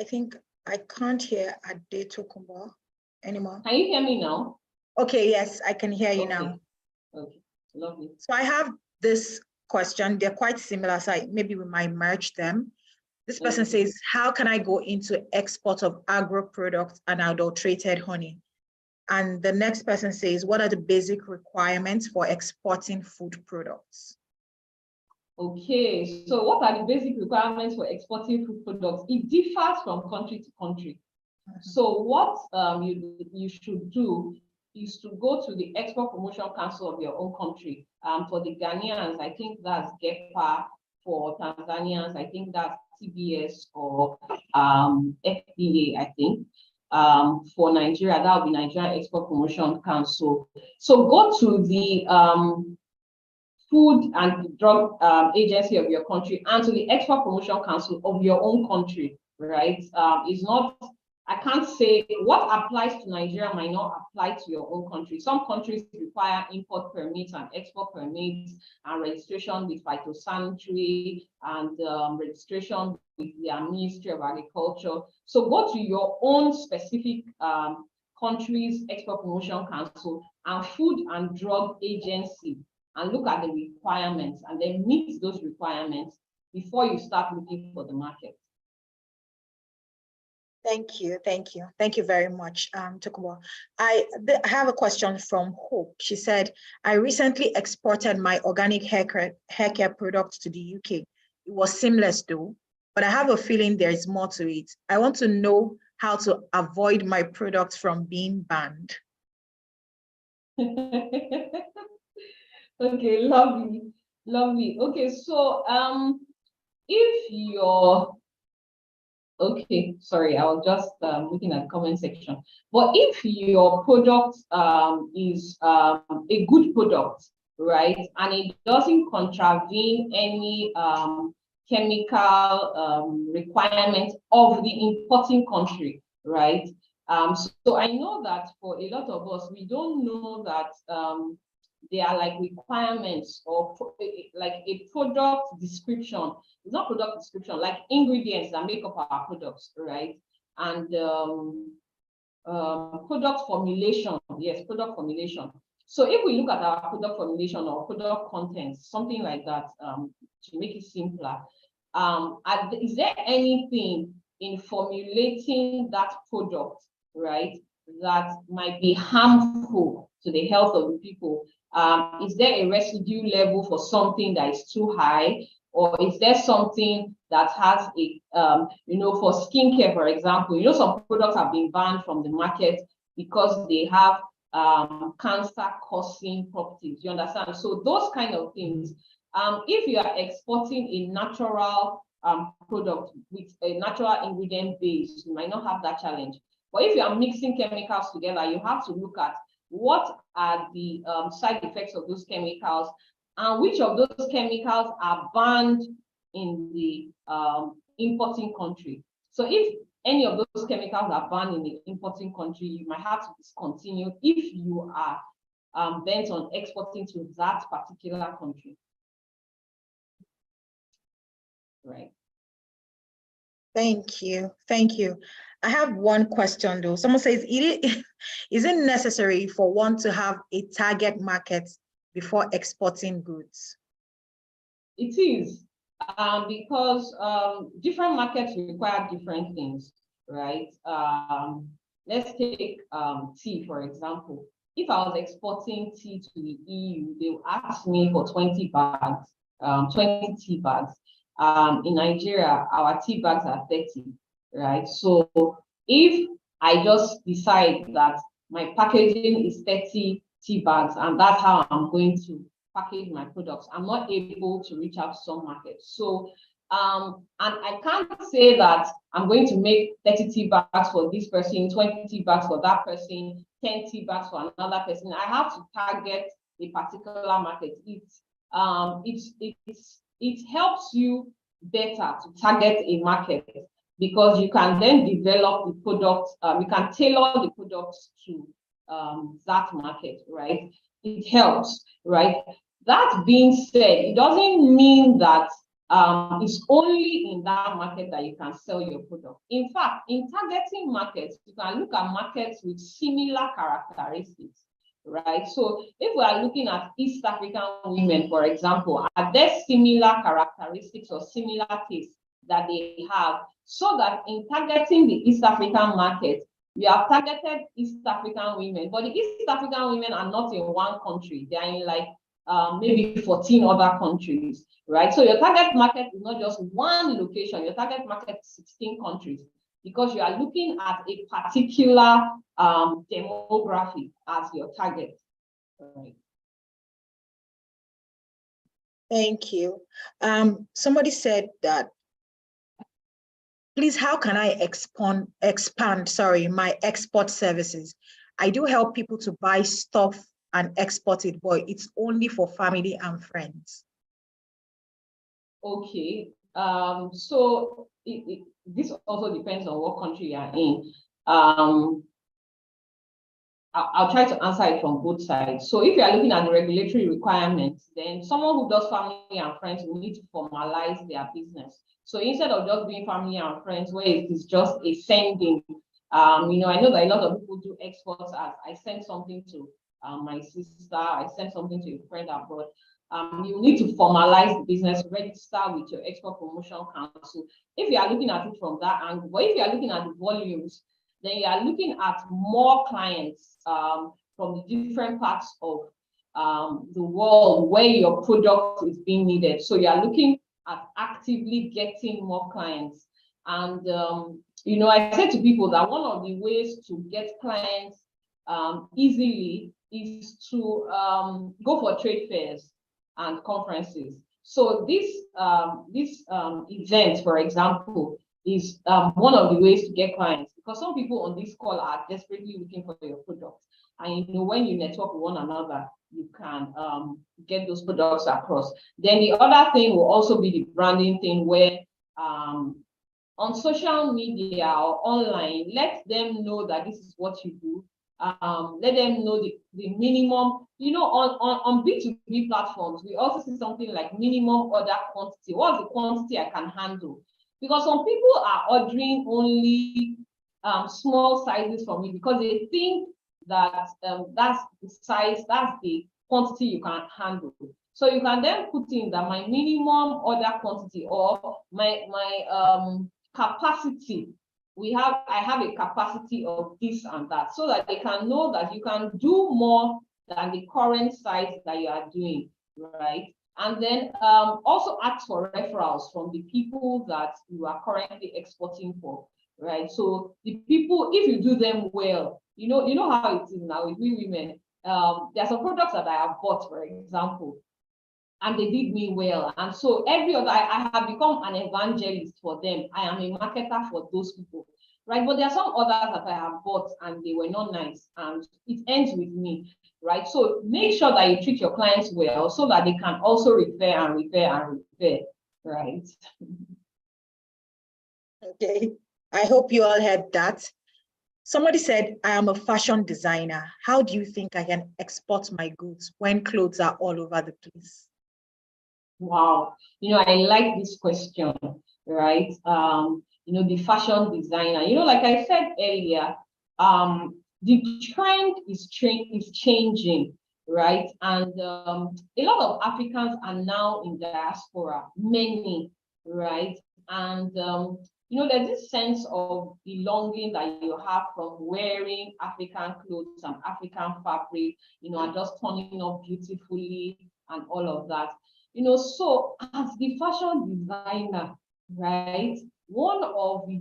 I think I can't hear Ade Tokumbo anymore. Can you hear me now? Okay, yes, I can hear you now. Okay, lovely. So I have this question. They're quite similar, so maybe we might merge them. This person says, how can I go into export of agro products and adulterated honey? And the next person says, what are the basic requirements for exporting food products? Okay, so what are the basic requirements for exporting food products? It differs from country to country. So what you should do is to go to the Export Promotion Council of your own country. For the Ghanaians, I think that's GEPA. For Tanzanians, I think that's TBS or FDA, I think. For Nigeria, that would be Nigerian Export Promotion Council. So go to the Food and Drug Agency of your country and to the Export Promotion Council of your own country, right? It's not, I can't say what applies to Nigeria might not apply to your own country. Some countries require import permits and export permits and registration with phytosanitary and registration with the Ministry of Agriculture. So go to your own specific country's Export Promotion Council and Food and Drug Agency and look at the requirements and then meet those requirements before you start looking for the market. Thank you, thank you. Thank you very much, Tokunbo. I have a question from Hope. She said, I recently exported my organic hair care products to the UK. It was seamless though, but I have a feeling there is more to it. I want to know how to avoid my products from being banned. Okay, lovely, lovely. Okay, so if you're okay, sorry, I was just looking at the comment section. But if your product is a good product, right, and it doesn't contravene any chemical requirements of the importing country, right? So I know that for a lot of us, we don't know that there are like requirements or like a product description. It's not product description, like ingredients that make up our products, right? And product formulation, yes, product formulation. So if we look at our product formulation or product contents, something like that, to make it simpler, is there anything in formulating that product, right, that might be harmful to the health of the people? Is there a residue level for something that is too high? Or is there something that has a, for skincare, for example, some products have been banned from the market because they have cancer-causing properties, you understand? So those kind of things, if you are exporting a natural product with a natural ingredient base, you might not have that challenge. But if you are mixing chemicals together, you have to look at what are the side effects of those chemicals and which of those chemicals are banned in the importing country. So if any of those chemicals are banned in the importing country, you might have to discontinue if you are bent on exporting to that particular country. Right. Thank you. Thank you. I have one question though. Someone says, is it necessary for one to have a target market before exporting goods? It is, because different markets require different things, right? Let's take tea, for example. If I was exporting tea to the EU, they will ask me for 20 bags, 20 tea bags. In Nigeria, our tea bags are 30, right? So if I just decide that my packaging is 30 tea bags and that's how I'm going to package my products, I'm not able to reach out to some markets. So and I can't say that I'm going to make 30 tea bags for this person, 20 tea bags for that person, 10 tea bags for another person. I have to target a particular market. It helps you better to target a market because you can then develop the product, you can tailor the products to that market, right? It helps, right? That being said, it doesn't mean that it's only in that market that you can sell your product. In fact, in targeting markets, you can look at markets with similar characteristics, right? So if we are looking at East African women, for example, are there similar characteristics or similar tastes that they have, so that in targeting the East African market, you have targeted East African women, but the East African women are not in one country. They are in like maybe 14 other countries, right? So your target market is not just one location, your target market is 16 countries, because you are looking at a particular demographic as your target, right? Thank you. Somebody said that, please, how can I expand my export services? I do help people to buy stuff and export it, but it's only for family and friends. Okay, so this also depends on what country you are in. I'll try to answer it from both sides. So if you are looking at the regulatory requirements, then someone who does family and friends will need to formalize their business. So instead of just doing family and friends, where it is just a sending, you know, I know that a lot of people do exports as I send something to my sister, I send something to a friend abroad. You need to formalize the business, register with your Export Promotion Council. If you are looking at it from that angle, but if you are looking at the volumes, then you are looking at more clients from the different parts of the world where your product is being needed. So you are looking at actively getting more clients. And, you know, I said to people that one of the ways to get clients easily is to go for trade fairs and conferences. So this event, for example, is one of the ways to get clients, because some people on this call are desperately looking for your product. And you know, when you network with one another, you can get those products across. Then the other thing will also be the branding thing, where on social media or online, let them know that this is what you do. Let them know the minimum, you know, on B2B platforms, we also see something like minimum order quantity. What's the quantity I can handle? Because some people are ordering only small sizes from me because they think that that's the size, that's the quantity you can handle. So you can then put in that my minimum order quantity, or my capacity. I have a capacity of this and that, so that they can know that you can do more than the current size that you are doing, right? And then also ask for referrals from the people that you are currently exporting for, right? So the people, if you do them well, you know how it is now with we women. There are some products that I have bought, for example, and they did me well. And so every other, I have become an evangelist for them. I am a marketer for those people, right? But there are some others that I have bought and they were not nice, and it ends with me, right? So make sure that you treat your clients well, so that they can also refer and refer and refer, right? Okay, I hope you all heard that. Somebody said, I am a fashion designer. How do you think I can export my goods when clothes are all over the place? Wow, you know, I like this question, right? You know, the fashion designer, you know, like I said earlier, the trend is changing, right? And a lot of Africans are now in diaspora, many, right? And you know, there's this sense of belonging that you have from wearing African clothes and African fabric, you know, and just turning up beautifully and all of that. You know, so as the fashion designer, right, one of the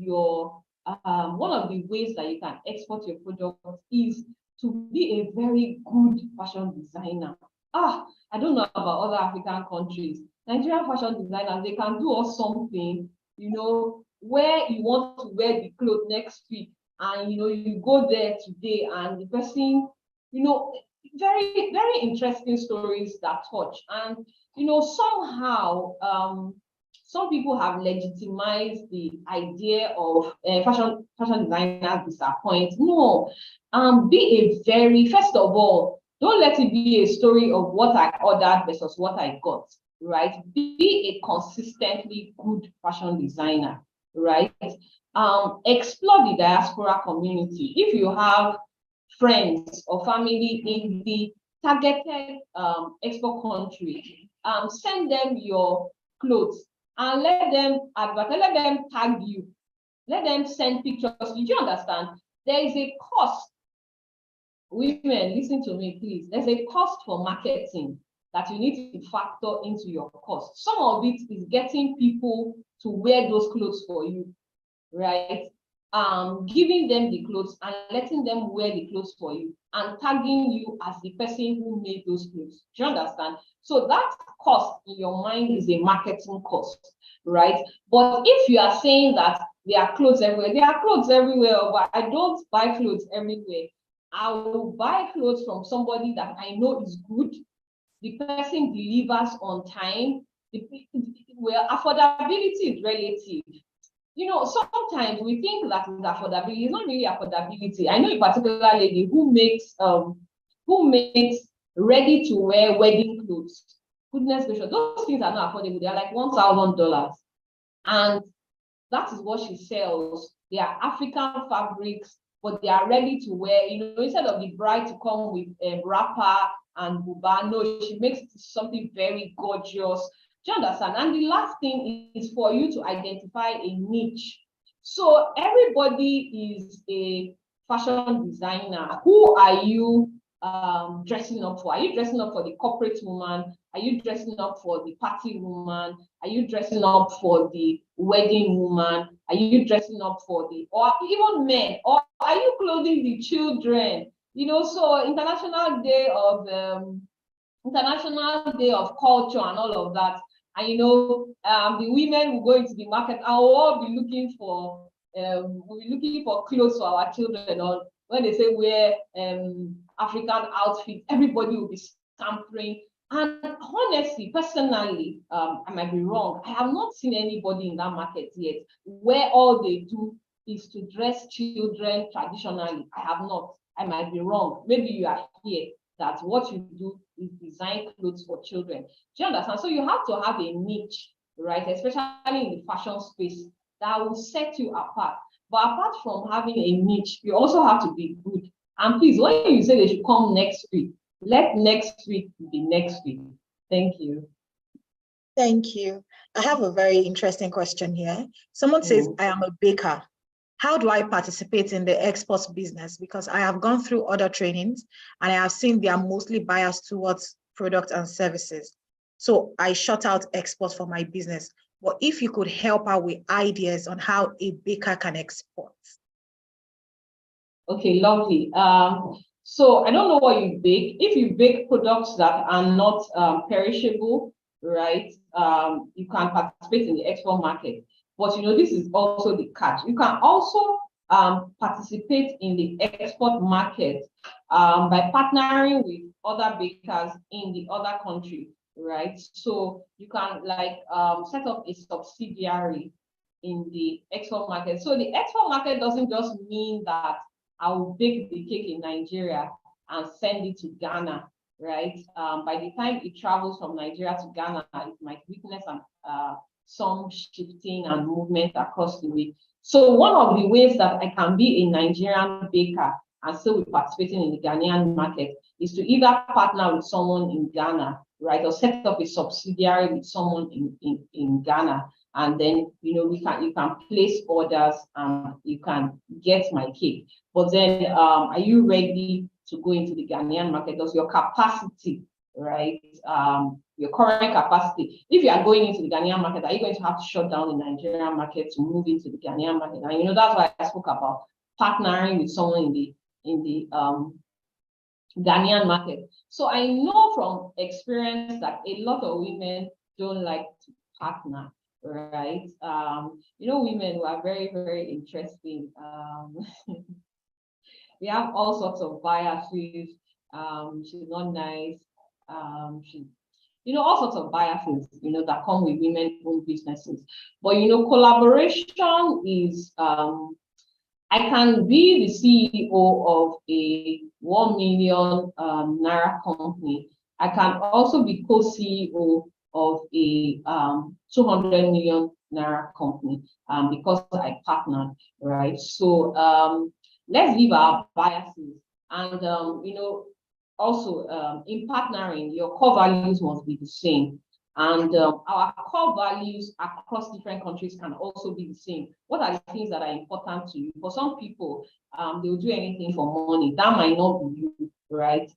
ways that you can export your product is to be a very good fashion designer. I don't know about other African countries. Nigerian fashion designers, they can do us something, you know, where you want to wear the clothes next week, and you know, you go there today and the person, you know, very, very interesting stories that touch. And you know, somehow some people have legitimized the idea of fashion designers disappoint. No, be a very, first of all, don't let it be a story of what I ordered versus what I got, right? Be a consistently good fashion designer, right? Explore the diaspora community. If you have friends or family in the targeted export country, send them your clothes and let them advertise, let them tag you, let them send pictures. Did you understand? There is a cost. Women, listen to me, please. There's a cost for marketing that you need to factor into your cost. Some of it is getting people to wear those clothes for you, right? Giving them the clothes and letting them wear the clothes for you and tagging you as the person who made those clothes. Do you understand? So that cost in your mind is a marketing cost, right? But if you are saying that there are clothes everywhere, but I don't buy clothes everywhere. I will buy clothes from somebody that I know is good. The person delivers on time. Well, affordability is relative. You know, sometimes we think that is affordability. It's not really affordability. I know a particular lady who makes ready-to-wear wedding clothes. Goodness gracious, those things are not affordable. They are like $1,000, and that is what she sells. They are African fabrics, but they are ready to wear. You know, instead of the bride to come with a wrapper and buba, no, she makes something very gorgeous. Do you understand? And the last thing is for you to identify a niche. So everybody is a fashion designer. Who are you dressing up for? Are you dressing up for the corporate woman? Are you dressing up for the party woman? Are you dressing up for the wedding woman? Are you dressing up for the, or even men? Or are you clothing the children? You know, so International Day of Culture and all of that. And you know, the women will go into the market and we'll all be looking for clothes for our children. Or when they say wear African outfit, everybody will be scampering. And honestly, personally, I might be wrong. I have not seen anybody in that market yet where all they do is to dress children traditionally. I have not. I might be wrong. Maybe you are here that what you do is design clothes for children. Do you understand? So you have to have a niche, right? Especially in the fashion space that will set you apart. But apart from having a niche, you also have to be good. And please, when you say they should come next week, let next week be next week. Thank you. Thank you. I have a very interesting question here. Someone says, I am a baker. How do I participate in the exports business? Because I have gone through other trainings and I have seen they are mostly biased towards products and services. So I shut out exports for my business. But if you could help out with ideas on how a baker can export. Okay, lovely. So I don't know what you bake. If you bake products that are not perishable, right, you can participate in the export market. But you know, this is also the catch. You can also participate in the export market by partnering with other bakers in the other country, right? So you can like set up a subsidiary in the export market. So the export market doesn't just mean that I will bake the cake in Nigeria and send it to Ghana, right? By the time it travels from Nigeria to Ghana, it might witness some shifting and movement across the way. So one of the ways that I can be a Nigerian baker and still be participating in the Ghanaian market is to either partner with someone in Ghana, right, or set up a subsidiary with someone in Ghana. And then, you know, you can place orders and you can get my cake. But then, are you ready to go into the Ghanaian market? Does your capacity, right, your current capacity, if you are going into the Ghanaian market, are you going to have to shut down the Nigerian market to move into the Ghanaian market? And you know, that's why I spoke about partnering with someone in the Ghanaian market. So I know from experience that a lot of women don't like to partner, right? You know, women who are very, very interesting. We have all sorts of biases. She's not nice. You know, all sorts of biases, you know, that come with women-owned businesses. But, you know, collaboration is, I can be the CEO of a 1 million Naira company. I can also be co-CEO of a 200 million Naira company because I partnered, right? So let's leave our biases. And, you know, also in partnering, your core values must be the same. And our core values across different countries can also be the same. What are the things that are important to you? For some people, they will do anything for money. That might not be you, right?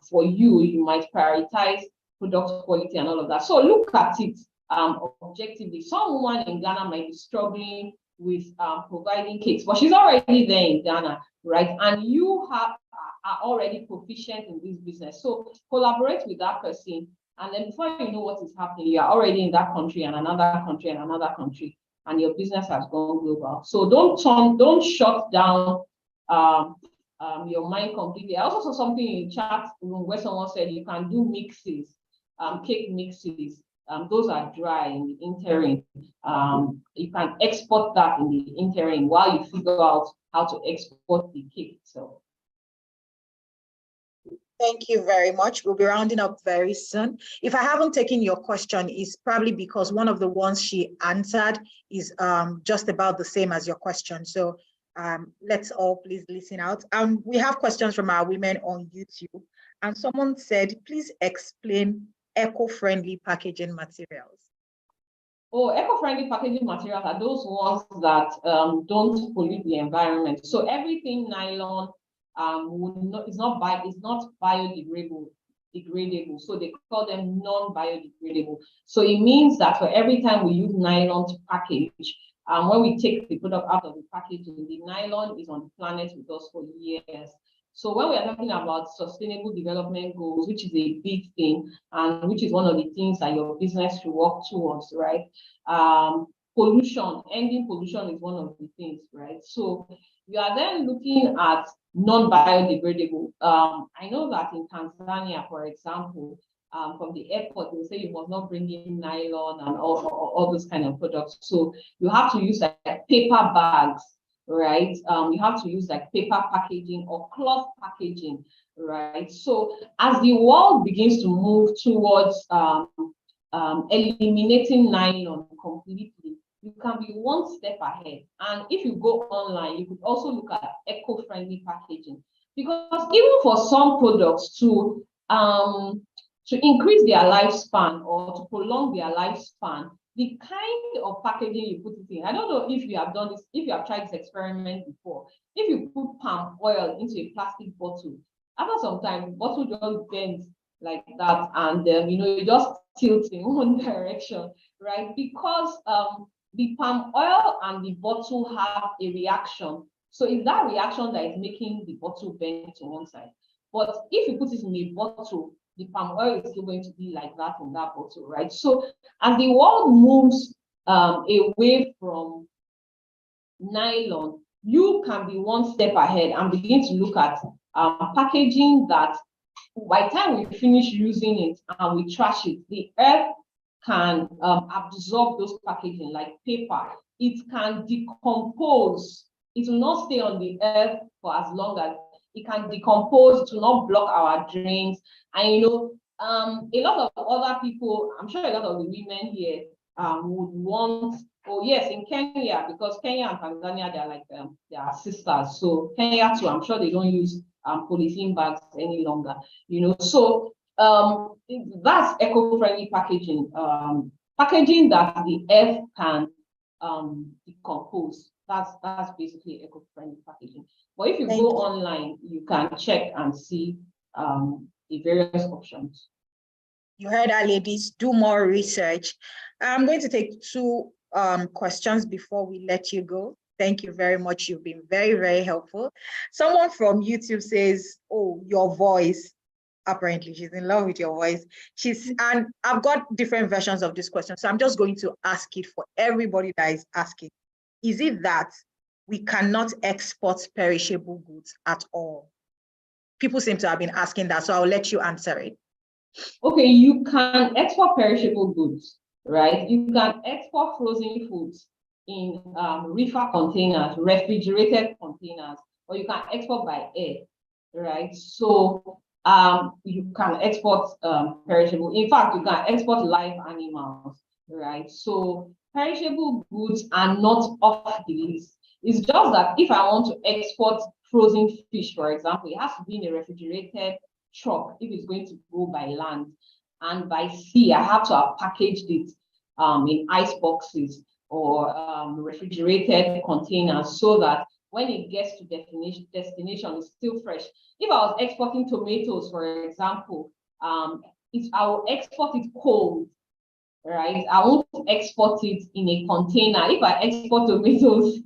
For you, you might prioritize product quality and all of that. So look at it objectively. Some woman in Ghana might be struggling with providing cakes, but she's already there in Ghana, right? And you are already proficient in this business. So collaborate with that person. And then before you know what is happening, you are already in that country and another country and another country, and your business has gone global. So don't shut down your mind completely. I also saw something in chat room where someone said you can do mixes, cake mixes. Those are dry in the interim. You can export that in the interim while you figure out how to export the cake. So. Thank you very much. We'll be rounding up very soon. If I haven't taken your question, it's probably because one of the ones she answered is just about the same as your question. So let's all please listen out. We have questions from our women on YouTube. And someone said, please explain eco-friendly packaging materials. Oh, eco-friendly packaging materials are those ones that don't pollute the environment. So everything nylon, it's not biodegradable. So they call them non-biodegradable. So it means that for every time we use nylon to package, when we take the product out of the packaging, the nylon is on the planet with us for years. So when we are talking about sustainable development goals, which is a big thing, and which is one of the things that your business should work towards, right? Pollution, ending pollution is one of the things, right? So you are then looking at non-biodegradable. I know that in Tanzania, for example, from the airport, they'll say you must not bring in nylon and all those kind of products. So you have to use like paper bags, right? You have to use like paper packaging or cloth packaging, right? So as the world begins to move towards eliminating nylon completely, you can be one step ahead. And if you go online, you could also look at eco-friendly packaging, because even for some products to increase their lifespan or to prolong their lifespan, the kind of packaging you put it in. I don't know if you have done this, if you have tried this experiment before. If you put palm oil into a plastic bottle, after some time, the bottle just bends like that, and you just tilt in one direction, right? Because the palm oil and the bottle have a reaction. So it's that reaction that is making the bottle bend to one side. But if you put it in a bottle, the palm oil is still going to be like that in that bottle, right? So as the world moves away from nylon, you can be one step ahead and begin to look at packaging that by the time we finish using it and we trash it, the earth can absorb those packaging like paper. It can decompose. It will not stay on the earth for as long as it can decompose, to not block our drains. And a lot of other people, I'm sure a lot of the women here would want, oh yes, in Kenya, because Kenya and Tanzania, they're like they are sisters. So Kenya too, I'm sure they don't use polythene bags any longer. So that's eco-friendly packaging, packaging that the earth can decompose. That's basically eco-friendly packaging. But if you go online, you can check and see the various options. You heard our ladies, do more research. I'm going to take two questions before we let you go. Thank you very much. You've been very, very helpful. Someone from YouTube says, oh, your voice. Apparently, she's in love with your voice. And I've got different versions of this question. So I'm just going to ask it for everybody that is asking. Is it that we cannot export perishable goods at all? People seem to have been asking that, so I'll let you answer it. Okay, you can export perishable goods, right? You can export frozen foods in reefer containers, refrigerated containers, or you can export by air, right? So you can export perishable. In fact, you can export live animals, right? So perishable goods are not off the list. It's just that if I want to export frozen fish, for example, it has to be in a refrigerated truck if it's going to go by land. and by sea, I have to have packaged it in ice boxes or refrigerated containers so that when it gets to destination, it's still fresh. If I was exporting tomatoes, for example, I will export it cold, right? I won't export it in a container. If I export tomatoes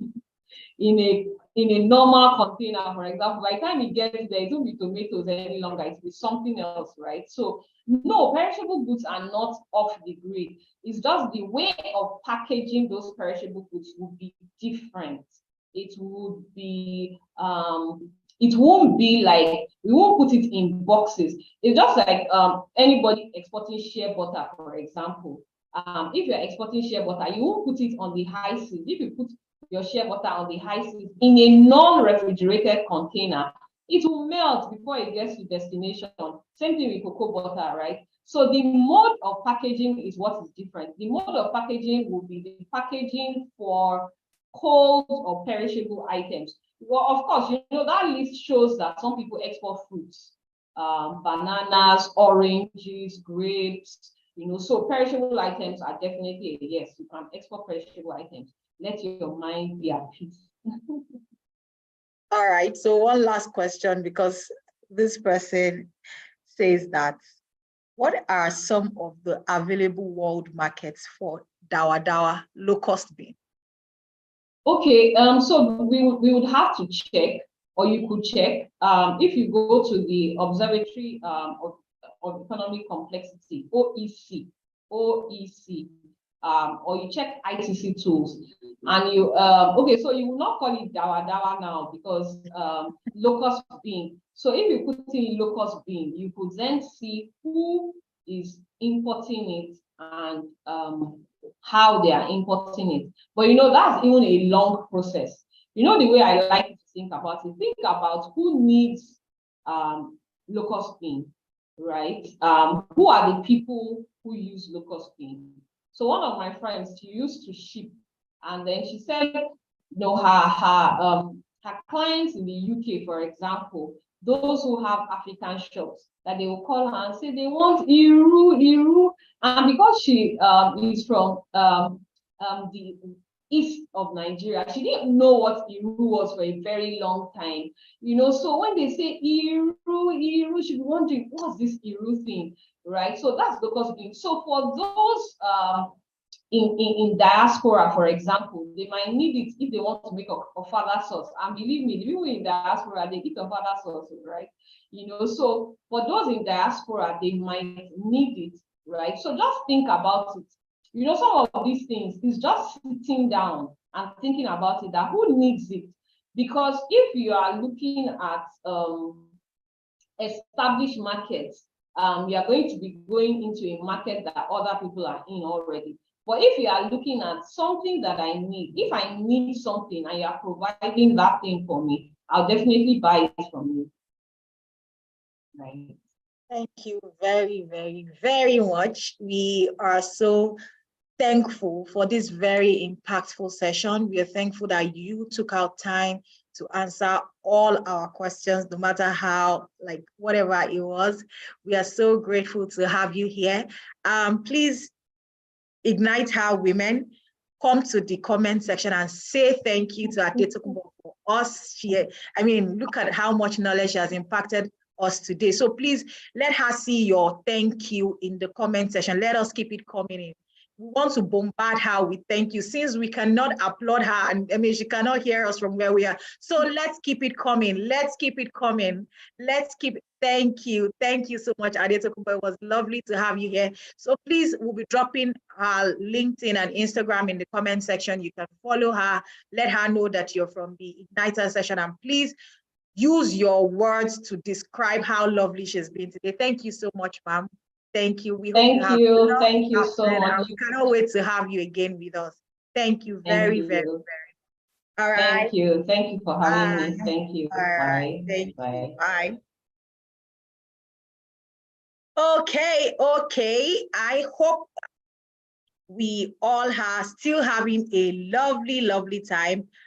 in a normal container, for example, by the time it gets there, it won't be tomatoes any longer, it will be something else, right? So no, perishable goods are not off the grid. It's just the way of packaging those perishable goods would be different. It would be it won't be like, we won't put it in boxes. It's just like anybody exporting shea butter, for example. If you're exporting shea butter, you won't put it on the high seas. If you put your shea butter on the high seas in a non-refrigerated container, it will melt before it gets to destination. Same thing with cocoa butter, right? So the mode of packaging is what is different. The mode of packaging will be the packaging for cold or perishable items. Well, of course, you know, that list shows that some people export fruits, bananas, oranges, grapes, you know, so perishable items are definitely a yes. You can export perishable items. Let your mind be at peace. All right, so one last question, because this person says that, what are some of the available world markets for dawa dawa low-cost bean? Okay, so we would have to check, or you could check, if you go to the Observatory of Economic Complexity, OEC, or you check ITC tools, and you, okay, so you will not call it dawa dawa now because low-cost bean. So if you put in low-cost bean, you could then see who is importing it and how they are importing it. But you know, that's even a long process. You know, the way I like to think about it, think about who needs low-cost bean, right? Who are the people who use low-cost bean? So one of my friends, she used to ship, and then she said, you know, her clients in the UK, for example, those who have African shops, that they will call her and say they want Iru, and because she is from the east of Nigeria, she didn't know what Iru was for a very long time, you know. So when they say Iru, she'd be wondering, what's this Iru thing, right? So that's because being. So for those in diaspora, for example, they might need it if they want to make a further sauce. And believe me, the people in diaspora, they eat a further sauce, right? You know, so for those in diaspora, they might need it, right? So just think about it. You know, some of these things is just sitting down and thinking about it, that who needs it? Because if you are looking at established markets, you are going to be going into a market that other people are in already. But if you are looking at something that I need, if I need something and you are providing that thing for me, I'll definitely buy it from you. Right. Thank you very, very, very much. We are so thankful for this very impactful session. We are thankful that you took out time to answer all our questions, no matter how, like, whatever it was. We are so grateful to have you here. Please, IgniteHER women, come to the comment section and say thank you to Adetokunbo for us. I mean, look at how much knowledge she has impacted us today. So please let her see your thank you in the comment section. Let us keep it coming in. We want to bombard her with thank you, since we cannot applaud her, and I mean, she cannot hear us from where we are. So let's keep it coming. Let's keep it coming. Let's keep it. Thank you. Thank you so much, Adetokunbo. It was lovely to have you here. So please, we'll be dropping her LinkedIn and Instagram in the comment section. You can follow her. Let her know that you're from the IgniteHER session, and please use your words to describe how lovely she's been today. Thank you so much, ma'am. Thank you. We hope Thank you. Thank you so much. We cannot wait to have you again with us. Thank you very, very, very. All right. Thank you. Thank you for having me. Thank you. All right. Bye. Thank Bye. you. Bye. Okay. I hope we all are still having a lovely, lovely time.